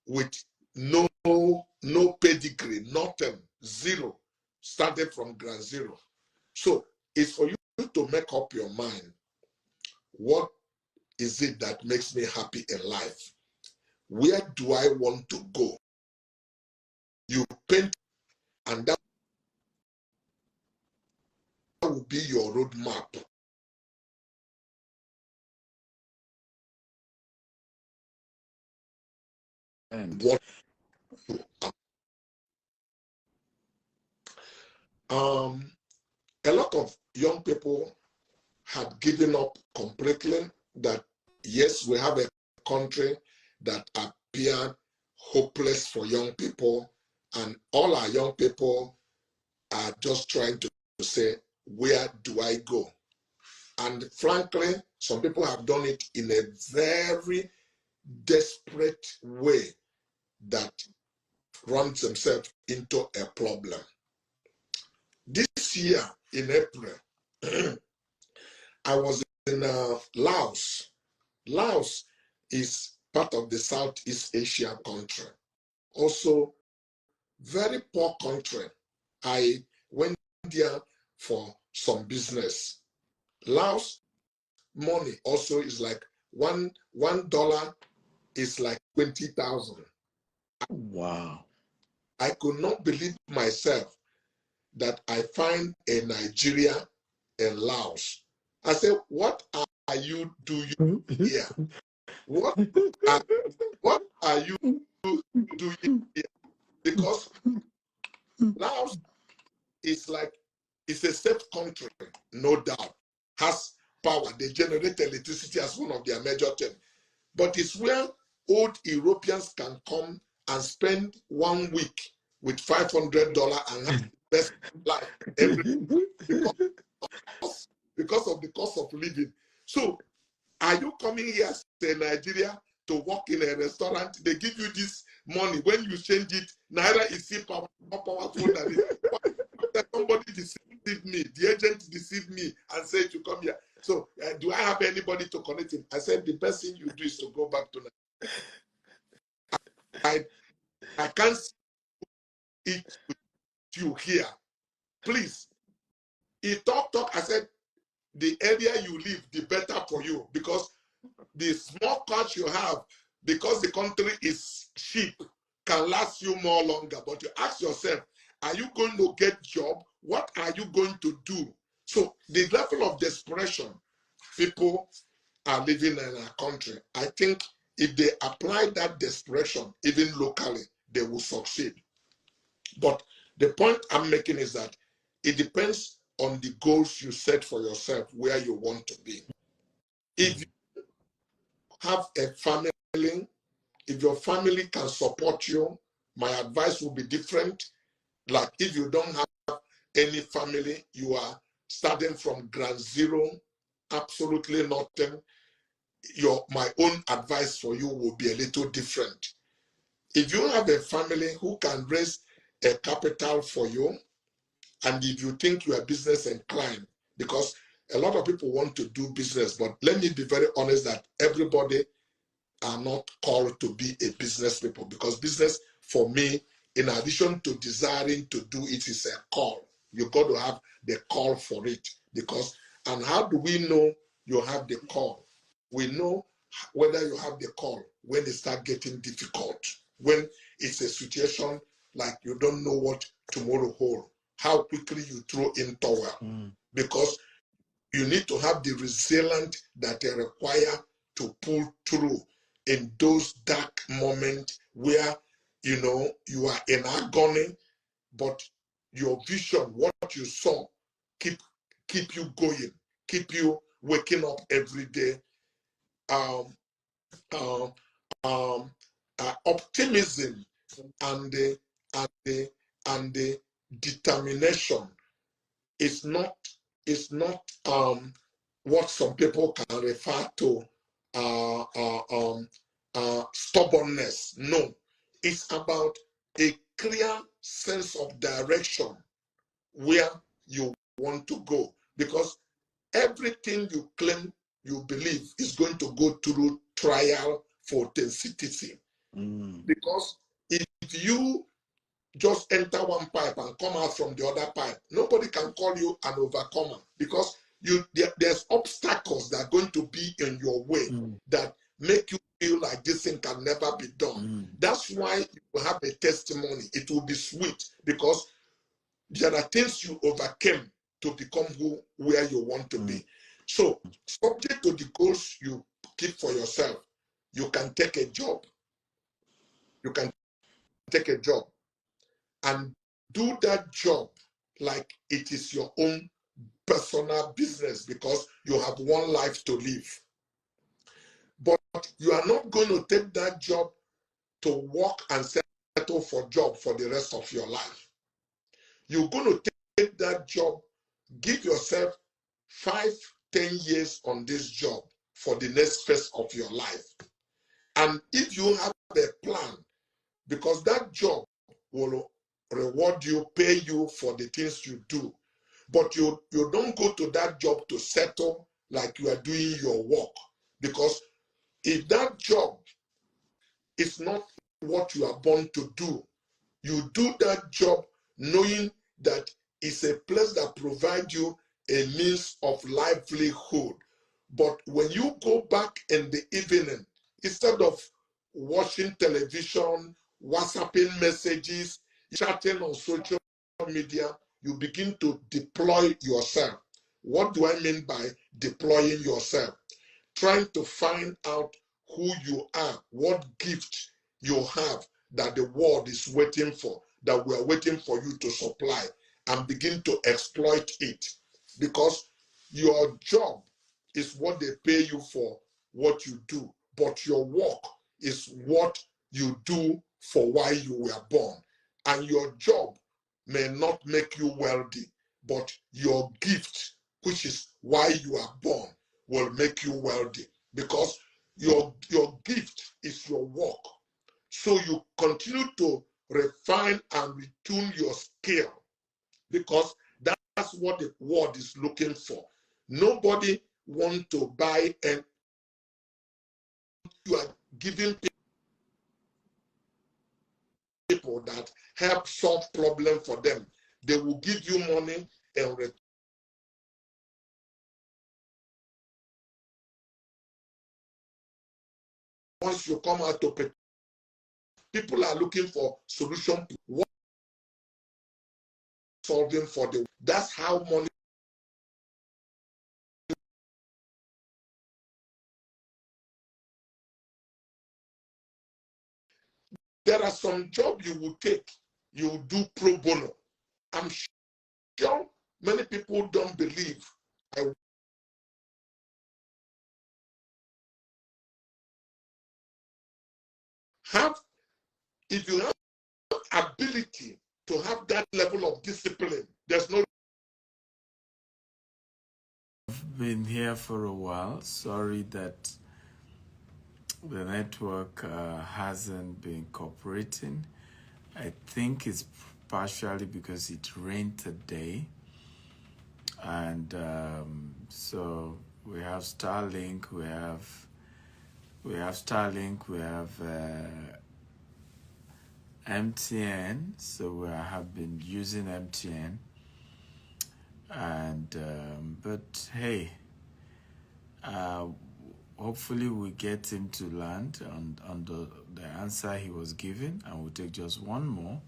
with no pedigree, nothing, zero, started from ground zero. So it's for you to make up your mind. What is it that makes me happy in life? Where do I want to go? You paint, and that will be your roadmap. And What a lot of young people had given up completely that yes, we have a country that appeared hopeless for young people, and all our young people are just trying to say, where do I go? And frankly, some people have done it in a very desperate way that runs themselves into a problem. This year in April, I was in Laos. Laos is part of the Southeast Asia country. Also, very poor country. I went there for some business. Laos money also is like $1 is like 20,000. wow. I could not believe myself that I find a Nigeria in Laos. I said, what are you doing here? What are, what are you doing here? Because Laos is like, it's a safe country, no doubt, has power. They generate electricity as one of their major things. But it's where old Europeans can come and spend 1 week with $500 and have the best life every because, because of the cost of living. So are you coming here to Nigeria to work in a restaurant? They give you this money. When you change it, Naira is still more powerful than it. Somebody deceived me. The agent deceived me and said to come here. So do I have anybody to connect him? I said the best thing you do is to go back to Nigeria. I can't see it with you here. Please. He talk. I said the area you live, the better for you, because the small cash you have, because the country is cheap, can last you more longer. But you ask yourself, are you going to get job? What are you going to do? So the level of desperation people are living in our country, I think if they apply that desperation, even locally, they will succeed. But the point I'm making is that it depends on the goals you set for yourself, where you want to be. If you have a family, if your family can support you, my advice will be different. Like if you don't have any family, you are starting from ground zero, absolutely nothing. My own advice for you will be a little different. If you have a family who can raise a capital for you, and if you think you are business inclined, because a lot of people want to do business, but let me be very honest that everybody are not called to be a business people, because business for me, in addition to desiring to do it, is a call. You got to have the call for it. Because, and how do we know you have the call? We know whether you have the call when it start getting difficult, when it's a situation like you don't know what tomorrow holds, how quickly you throw in towel, because you need to have the resilience that they require to pull through in those dark moments where, you are in agony, but your vision, what you saw, keep you going, keep you waking up every day. Um, um, Optimism and the determination is not what some people can refer to uh, uh, um, stubbornness. No, it's about a clear sense of direction where you want to go, because everything you claim you believe is going to go through trial for authenticity. Because if you just enter one pipe and come out from the other pipe, nobody can call you an overcomer, because there's obstacles that are going to be in your way that make you feel like this thing can never be done. That's why you have a testimony. It will be sweet, because there are things you overcame to become where you want to be. So, subject to the goals you keep for yourself, you can take a job. You can take a job and do that job like it is your own personal business, because you have one life to live. But you are not going to take that job to work and settle for job for the rest of your life. You're going to take that job, give yourself 5-10 years on this job for the next phase of your life. And if you have a plan, because that job will reward you, pay you for the things you do, but you don't go to that job to settle like you are doing your work. Because if that job is not what you are born to do, you do that job knowing that it's a place that provides you a means of livelihood. But when you go back in the evening, instead of watching television, WhatsApping messages, chatting on social media, you begin to deploy yourself. What do I mean by deploying yourself? Trying to find out who you are, what gift you have that the world is waiting for, that we are waiting for you to supply, and begin to exploit it. Because your job is what they pay you for what you do, but your work is what you do for why you were born. And your job may not make you wealthy, but your gift, which is why you are born, will make you wealthy, because your gift is your work. So you continue to refine and retune your skill, because that's what the world is looking for. Nobody wants to buy, and you are giving people that help solve problem for them. They will give you money and once you come out to pay, people are looking for solution, what solving for them. That's how money. There are some jobs you will take, you will do pro bono. I'm sure many people don't believe. Have If you have ability to have that level of discipline, there's no. I've been here for a while. Sorry that the network hasn't been cooperating. I think it's partially because it rained today. And so we have Starlink, we have Starlink, we have MTN. So we have been using MTN, and but hey, hopefully we get him to land on the answer he was given, and we'll take just one more,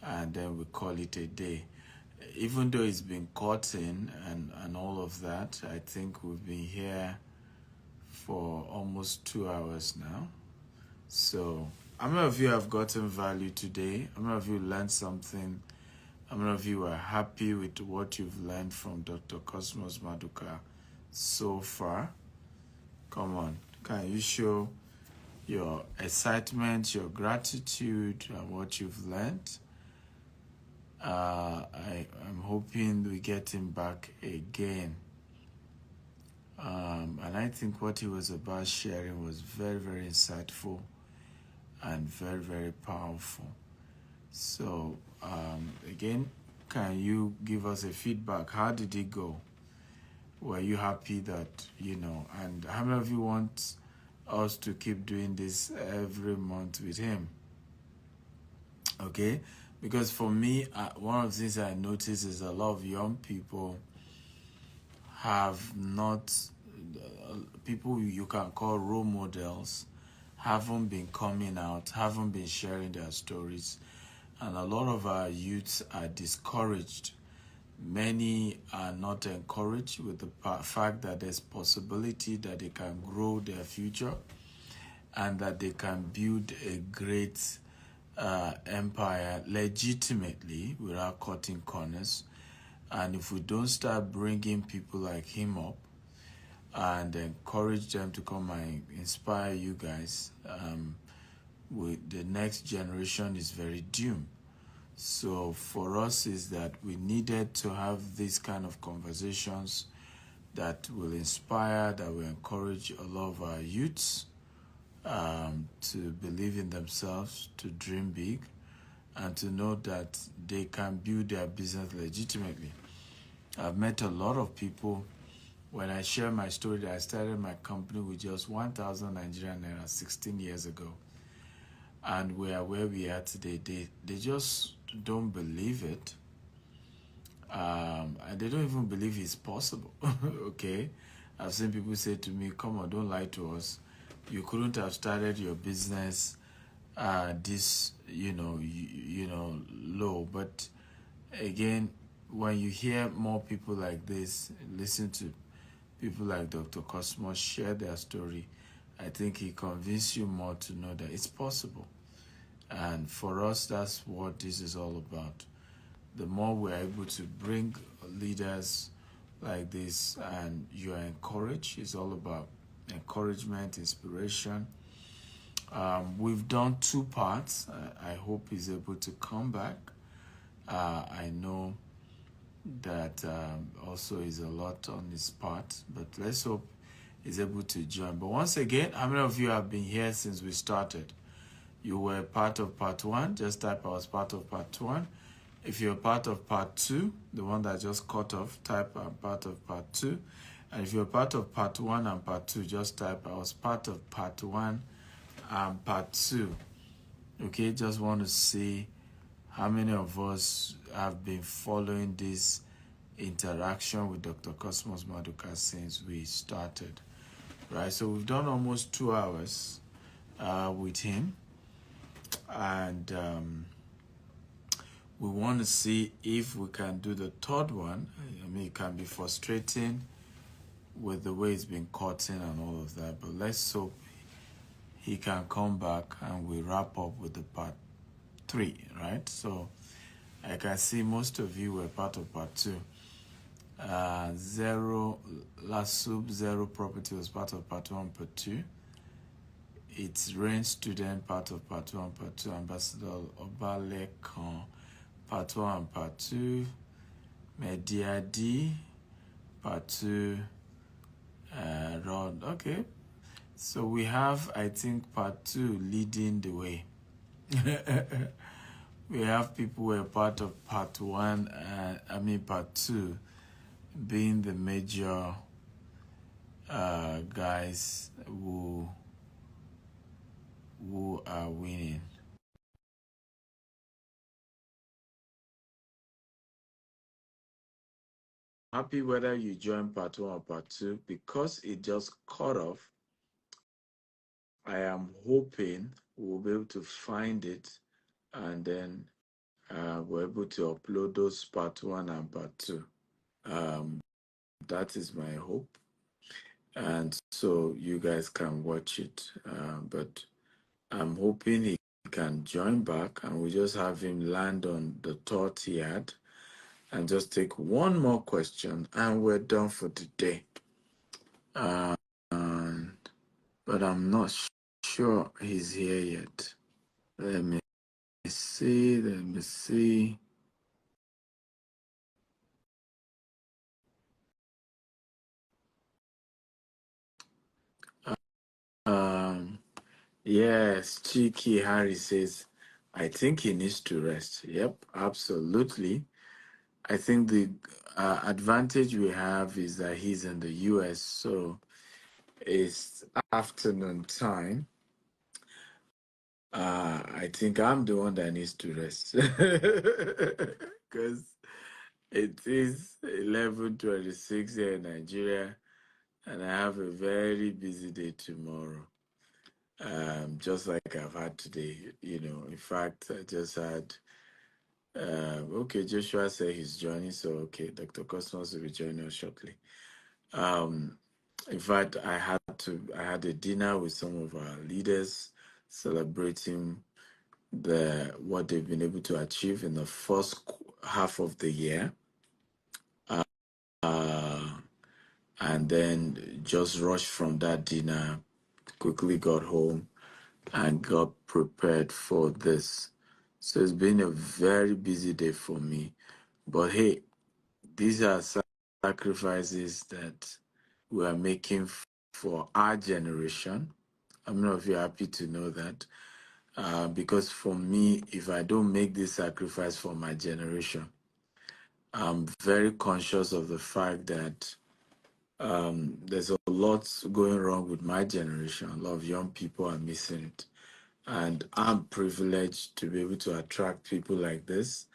and then we call it a day. even though it's been caught in and all of that, I think we've been here for almost 2 hours now. So, how many of you have gotten value today? How many of you learned something? How many of you are happy with what you've learned from Dr. Cosmos Maduka so far? Come on, can you show your excitement, your gratitude, and what you've learned? I'm hoping we get him back again. And I think what he was about sharing was very, very insightful and very, very powerful. So, again, can you give us a feedback? How did it go? Were you happy that, and how many of you want us to keep doing this every month with him? Okay? Because for me, one of the things I notice is a lot of young people have not, people you can call role models, haven't been coming out, haven't been sharing their stories. And a lot of our youths are discouraged. Many are not encouraged with the fact that there's possibility that they can grow their future and that they can build a great empire legitimately without cutting corners. And if we don't start bringing people like him up and encourage them to come and inspire you guys, the next generation is very doomed. So for us is that we needed to have these kind of conversations that will inspire, that will encourage a lot of our youths to believe in themselves, to dream big, and to know that they can build their business legitimately. I've met a lot of people. When I share my story that I started my company with just 1,000 Nigerian naira 16 years ago, and we are where we are today, they just don't believe it. And they don't even believe it's possible. Okay? I've seen people say to me, come on, don't lie to us. You couldn't have started your business this, low. But again, when you hear more people like this, listen to people like Dr. Cosmos share their story, I think he convinced you more to know that it's possible. And for us, that's what this is all about. The more we're able to bring leaders like this and you are encouraged, it's all about encouragement, inspiration. We've done 2 parts. I hope he's able to come back. I know that also is a lot on his part, but let's hope he's able to join. But once again, how many of you have been here since we started? You were part of part 1, just type I was part of part 1. If you're part of part 2, the one that just cut off, type I'm part of part 2. And if you're part of part 1 and part 2, just type I was part of part 1 and part 2. Okay, just want to see how many of us have been following this interaction with Dr. Cosmos Maduka since we started. Right, so we've done almost 2 hours with him. And we want to see if we can do the 3rd one. I mean, it can be frustrating with the way it's been cutting and all of that, but let's hope he can come back and we wrap up with the part 3, right? So I can see most of you were part of part 2. Zero Property was part of part 1, part 2. It's Rain Student, part of part 1, part 2. Ambassador Obalekan, part 1 and part 2. Media D, part 2. Rod, okay. So we have, I think, part 2 leading the way. We have people who are part of part 1, part 2, being the major guys who are winning. Happy whether you join part 1 or part 2, because it just cut off. I am hoping we'll be able to find it and then we're able to upload those part one and part two. That is my hope. And so you guys can watch it. But I'm hoping he can join back and we just have him land on the thought he had and just take one more question and we're done for the day. But I'm not sure he's here yet. Let me see. Let me see. Um, yes, Cheeky Harry says, I think he needs to rest. Yep, absolutely. I think the advantage we have is that he's in the US, so it's afternoon time. I think I'm the one that needs to rest because it is 11:26 here in Nigeria, and I have a very busy day tomorrow. Just like I've had today, In fact, I just had. Okay, Joshua said he's joining, so okay, Dr. Cosmas will be joining us shortly. In fact, I had a dinner with some of our leaders celebrating what they've been able to achieve in the first half of the year. And then just rushed from that dinner, quickly got home and got prepared for this. So it's been a very busy day for me. But hey, these are sacrifices that we are making for our generation. I'm not very happy to know that. Because for me, if I don't make this sacrifice for my generation, I'm very conscious of the fact that there's a lot going wrong with my generation. A lot of young people are missing it. And I'm privileged to be able to attract people like this.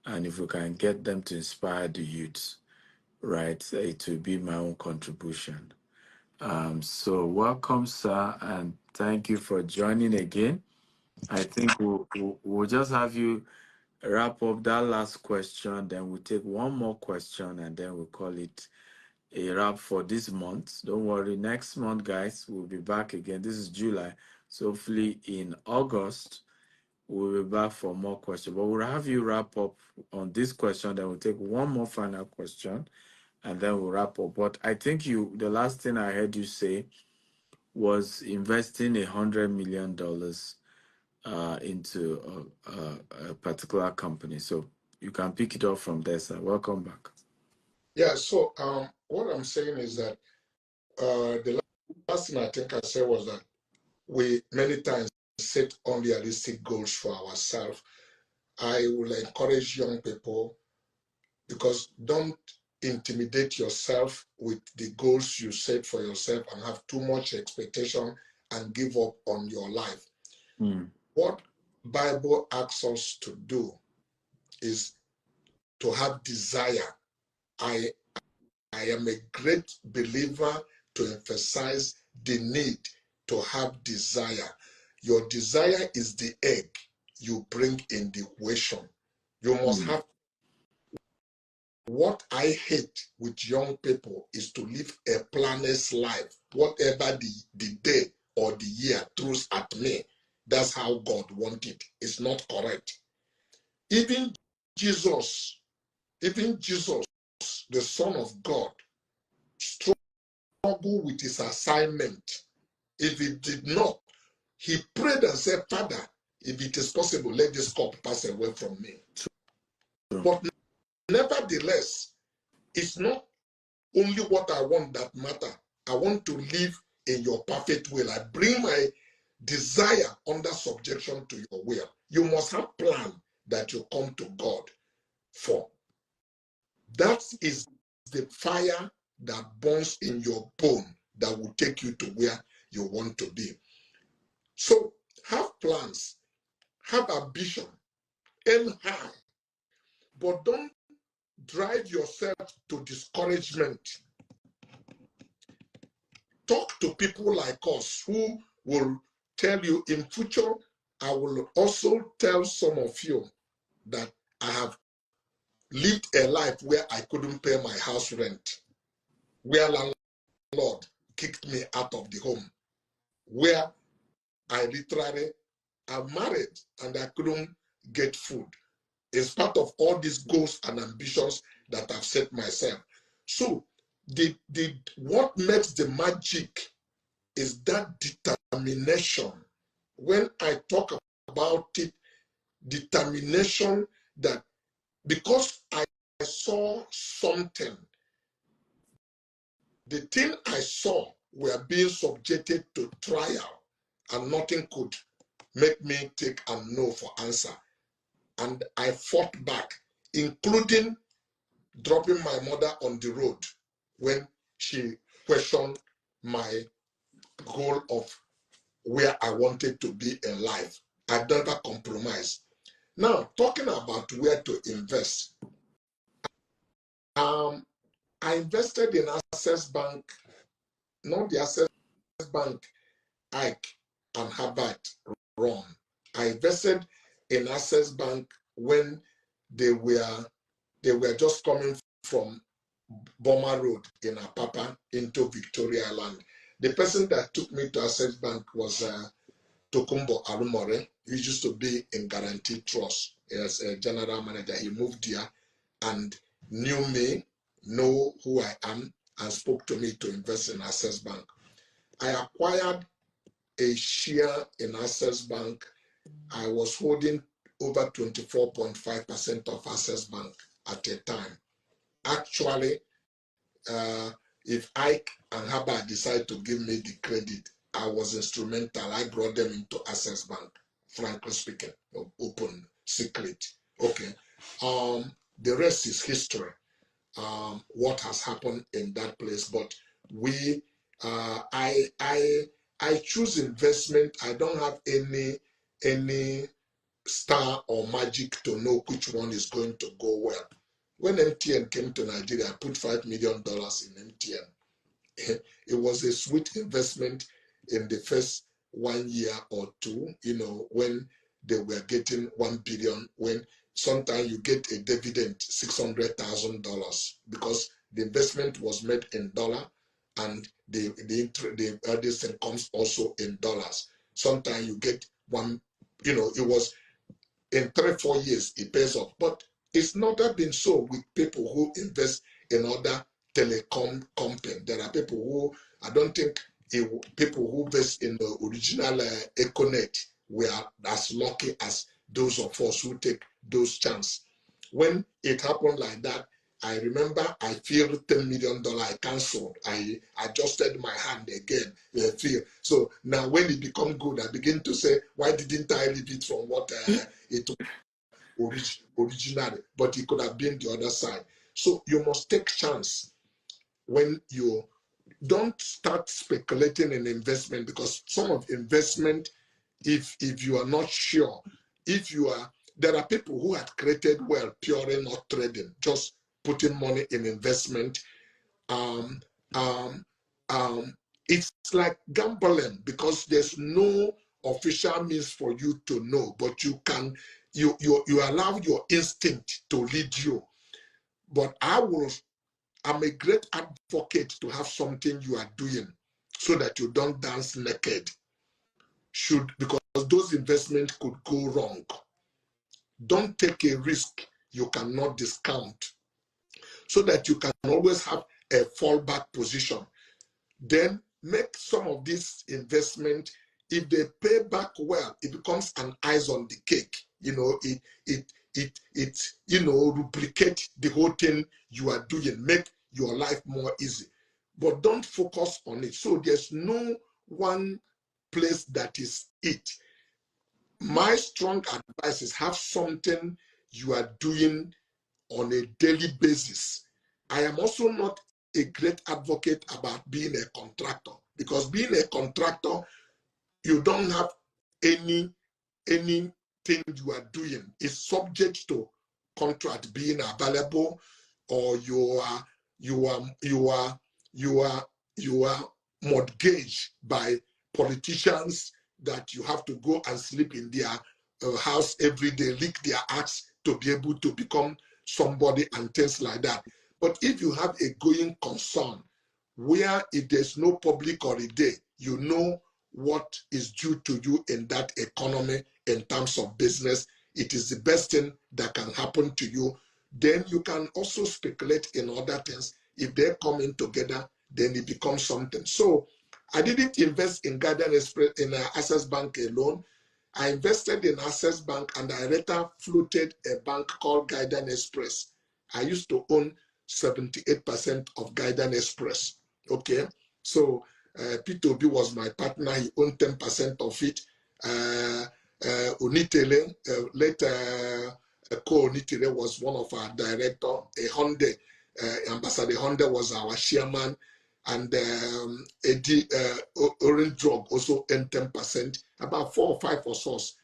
And if we can get them to inspire the youth, right, it will be my own contribution. So welcome, sir, and thank you for joining again. I think we'll just have you wrap up that last question, then we'll take one more question, and then we'll call it a wrap for this month. Don't worry, next month, guys, we'll be back again. This is July, so hopefully in August, we'll be back for more questions. But we'll have you wrap up on this question, then we'll take one more final question, and then we'll wrap up. But I think the last thing I heard you say was investing $100 million into a particular company. So you can pick it up from there, sir. Welcome back. Yeah, so what I'm saying is that the last thing I think I said was that we many times set unrealistic goals for ourselves. I will encourage young people, because don't intimidate yourself with the goals you set for yourself and have too much expectation and give up on your life. What Bible asks us to do is to have desire. I am a great believer to emphasize the need to have desire. Your desire is the egg you bring in the equation. You must have. What I hate with young people is to live a planless life. Whatever the day or the year throws at me, that's how God wanted. It's not correct. Even Jesus, the Son of God, struggled with his assignment. If he did not, he prayed and said, Father, if it is possible, let this cup pass away from me. But nevertheless, it's not only what I want that matter. I want to live in your perfect will. I bring my desire under subjection to your will. You must have plan that you come to God for. That is the fire that burns in your bone that will take you to where you want to be. So have plans, have ambition, aim high, but don't drive yourself to discouragement. Talk to people like us who will tell you in future. I will also tell some of you that I have lived a life where I couldn't pay my house rent, where landlord kicked me out of the home, where I literally am married and I couldn't get food. It's part of all these goals and ambitions that I've set myself. So what makes the magic is that determination. When I talk about it, determination that because I saw something, the thing I saw were being subjected to trial, and nothing could make me take a no for answer. And I fought back, including dropping my mother on the road when she questioned my goal of where I wanted to be in life. I never compromised. Now, talking about where to invest, I invested in Access Bank, not the Access Bank Ike and Herbert run. I invested in Access Bank when they were just coming from Boma Road in Apapa into Victoria Land. The person that took me to Access Bank was Tokumbo Arumore. He used to be in Guaranteed Trust as a general manager. He moved here and knew me, know who I am, and spoke to me to invest in Access Bank. I acquired a share in Access Bank. I was holding over 24.5% of Access Bank at a time. Actually, if Ike and Herbert decide to give me the credit, I was instrumental. I brought them into Access Bank, frankly speaking, open, secret. Okay. The rest is history. What has happened in that place. But I choose investment. I don't have any star or magic to know which one is going to go well. When MTN came to Nigeria, I put $5 million in MTN. It was a sweet investment in the first 1 year or two, when they were getting 1 billion, when sometimes you get a dividend, $600,000, because the investment was made in dollar and the earnings comes also in dollars. Sometimes you get one, it was in 3-4 years, it pays off. But it's not been so with people who invest in other telecom company. There are people who, I don't think people who invest in the original Econet were as lucky as those of us who take those chances. When it happened like that, I remember I filled $10 million. I canceled. I adjusted my hand again. So now when it become good, I begin to say, why didn't I leave it from what it originally? But it could have been the other side. So you must take chance when you don't start speculating in investment, because some of investment, if you are not sure, there are people who had created wealth purely not trading, just putting money in investment. Um, um, it's like gambling, because there's no official means for you to know, but you allow your instinct to lead you. But I'm a great advocate to have something you are doing so that you don't dance naked. Because those investments could go wrong. Don't take a risk you cannot discount, so that you can always have a fallback position. Then make some of this investment. If they pay back well, it becomes an eyes on the cake. It lubricate the whole thing you are doing, make your life more easy. But don't focus on it. So there's no one place that is it. My strong advice is have something you are doing on a daily basis. I am also not a great advocate about being a contractor, because being a contractor, you don't have anything you are doing is subject to contract being available, or you are mortgaged by politicians that you have to go and sleep in their house every day, lick their ass to be able to become somebody and things like that. But if you have a going concern where if there's no public holiday, you know what is due to you in that economy in terms of business, it is the best thing that can happen to you. Then you can also speculate in other things. If they're coming together, then it becomes something. So I didn't invest in Guardian Express in Access Bank alone. I invested in Access Bank and I later floated a bank called Guardian Express. I used to own 78% of Guardian Express. Okay, so P2B was my partner. He owned 10% of it. Unitele, later Co Unitele was one of our director. A Honda, Ambassador Honda was our chairman, and Eddie Orange Drug also owned 10%. About 4 or 5 of us,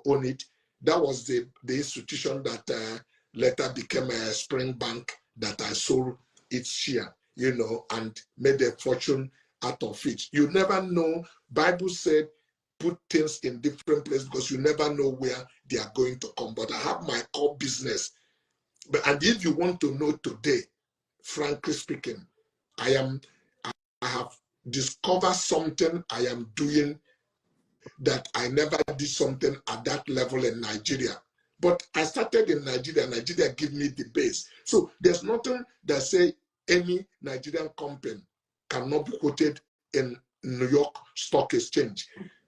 own it. That was the institution that later became a Spring Bank that I sold its share, and made a fortune out of it. You never know. Bible said, put things in different places because you never know where they are going to come. But I have my core business. And if you want to know today, frankly speaking, I have discovered something I am doing that I never did something at that level in Nigeria. But I started in Nigeria. Nigeria gave me the base. So there's nothing that say any Nigerian company cannot be quoted in New York Stock Exchange.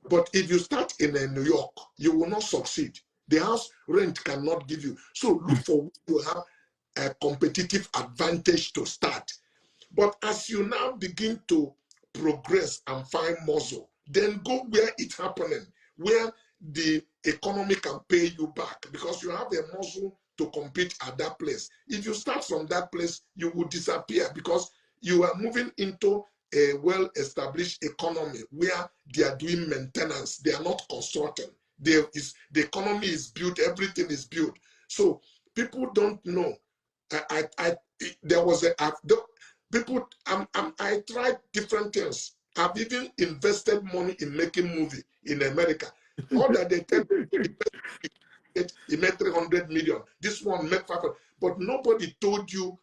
But if you start in New York, you will not succeed. The house rent cannot give you. So look for where you have a competitive advantage to start. But as you now begin to progress and find muscle, then go where it's happening, where the economy can pay you back because you have a muscle to compete at that place. If you start from that place, you will disappear because you are moving into a well-established economy where they are doing maintenance. They are not constructing. The economy is built, everything is built. So people don't know. There was people, I tried different things. I've even invested money in making movie in America. All that they tell me, he made 300 million. This one made 500. But nobody told you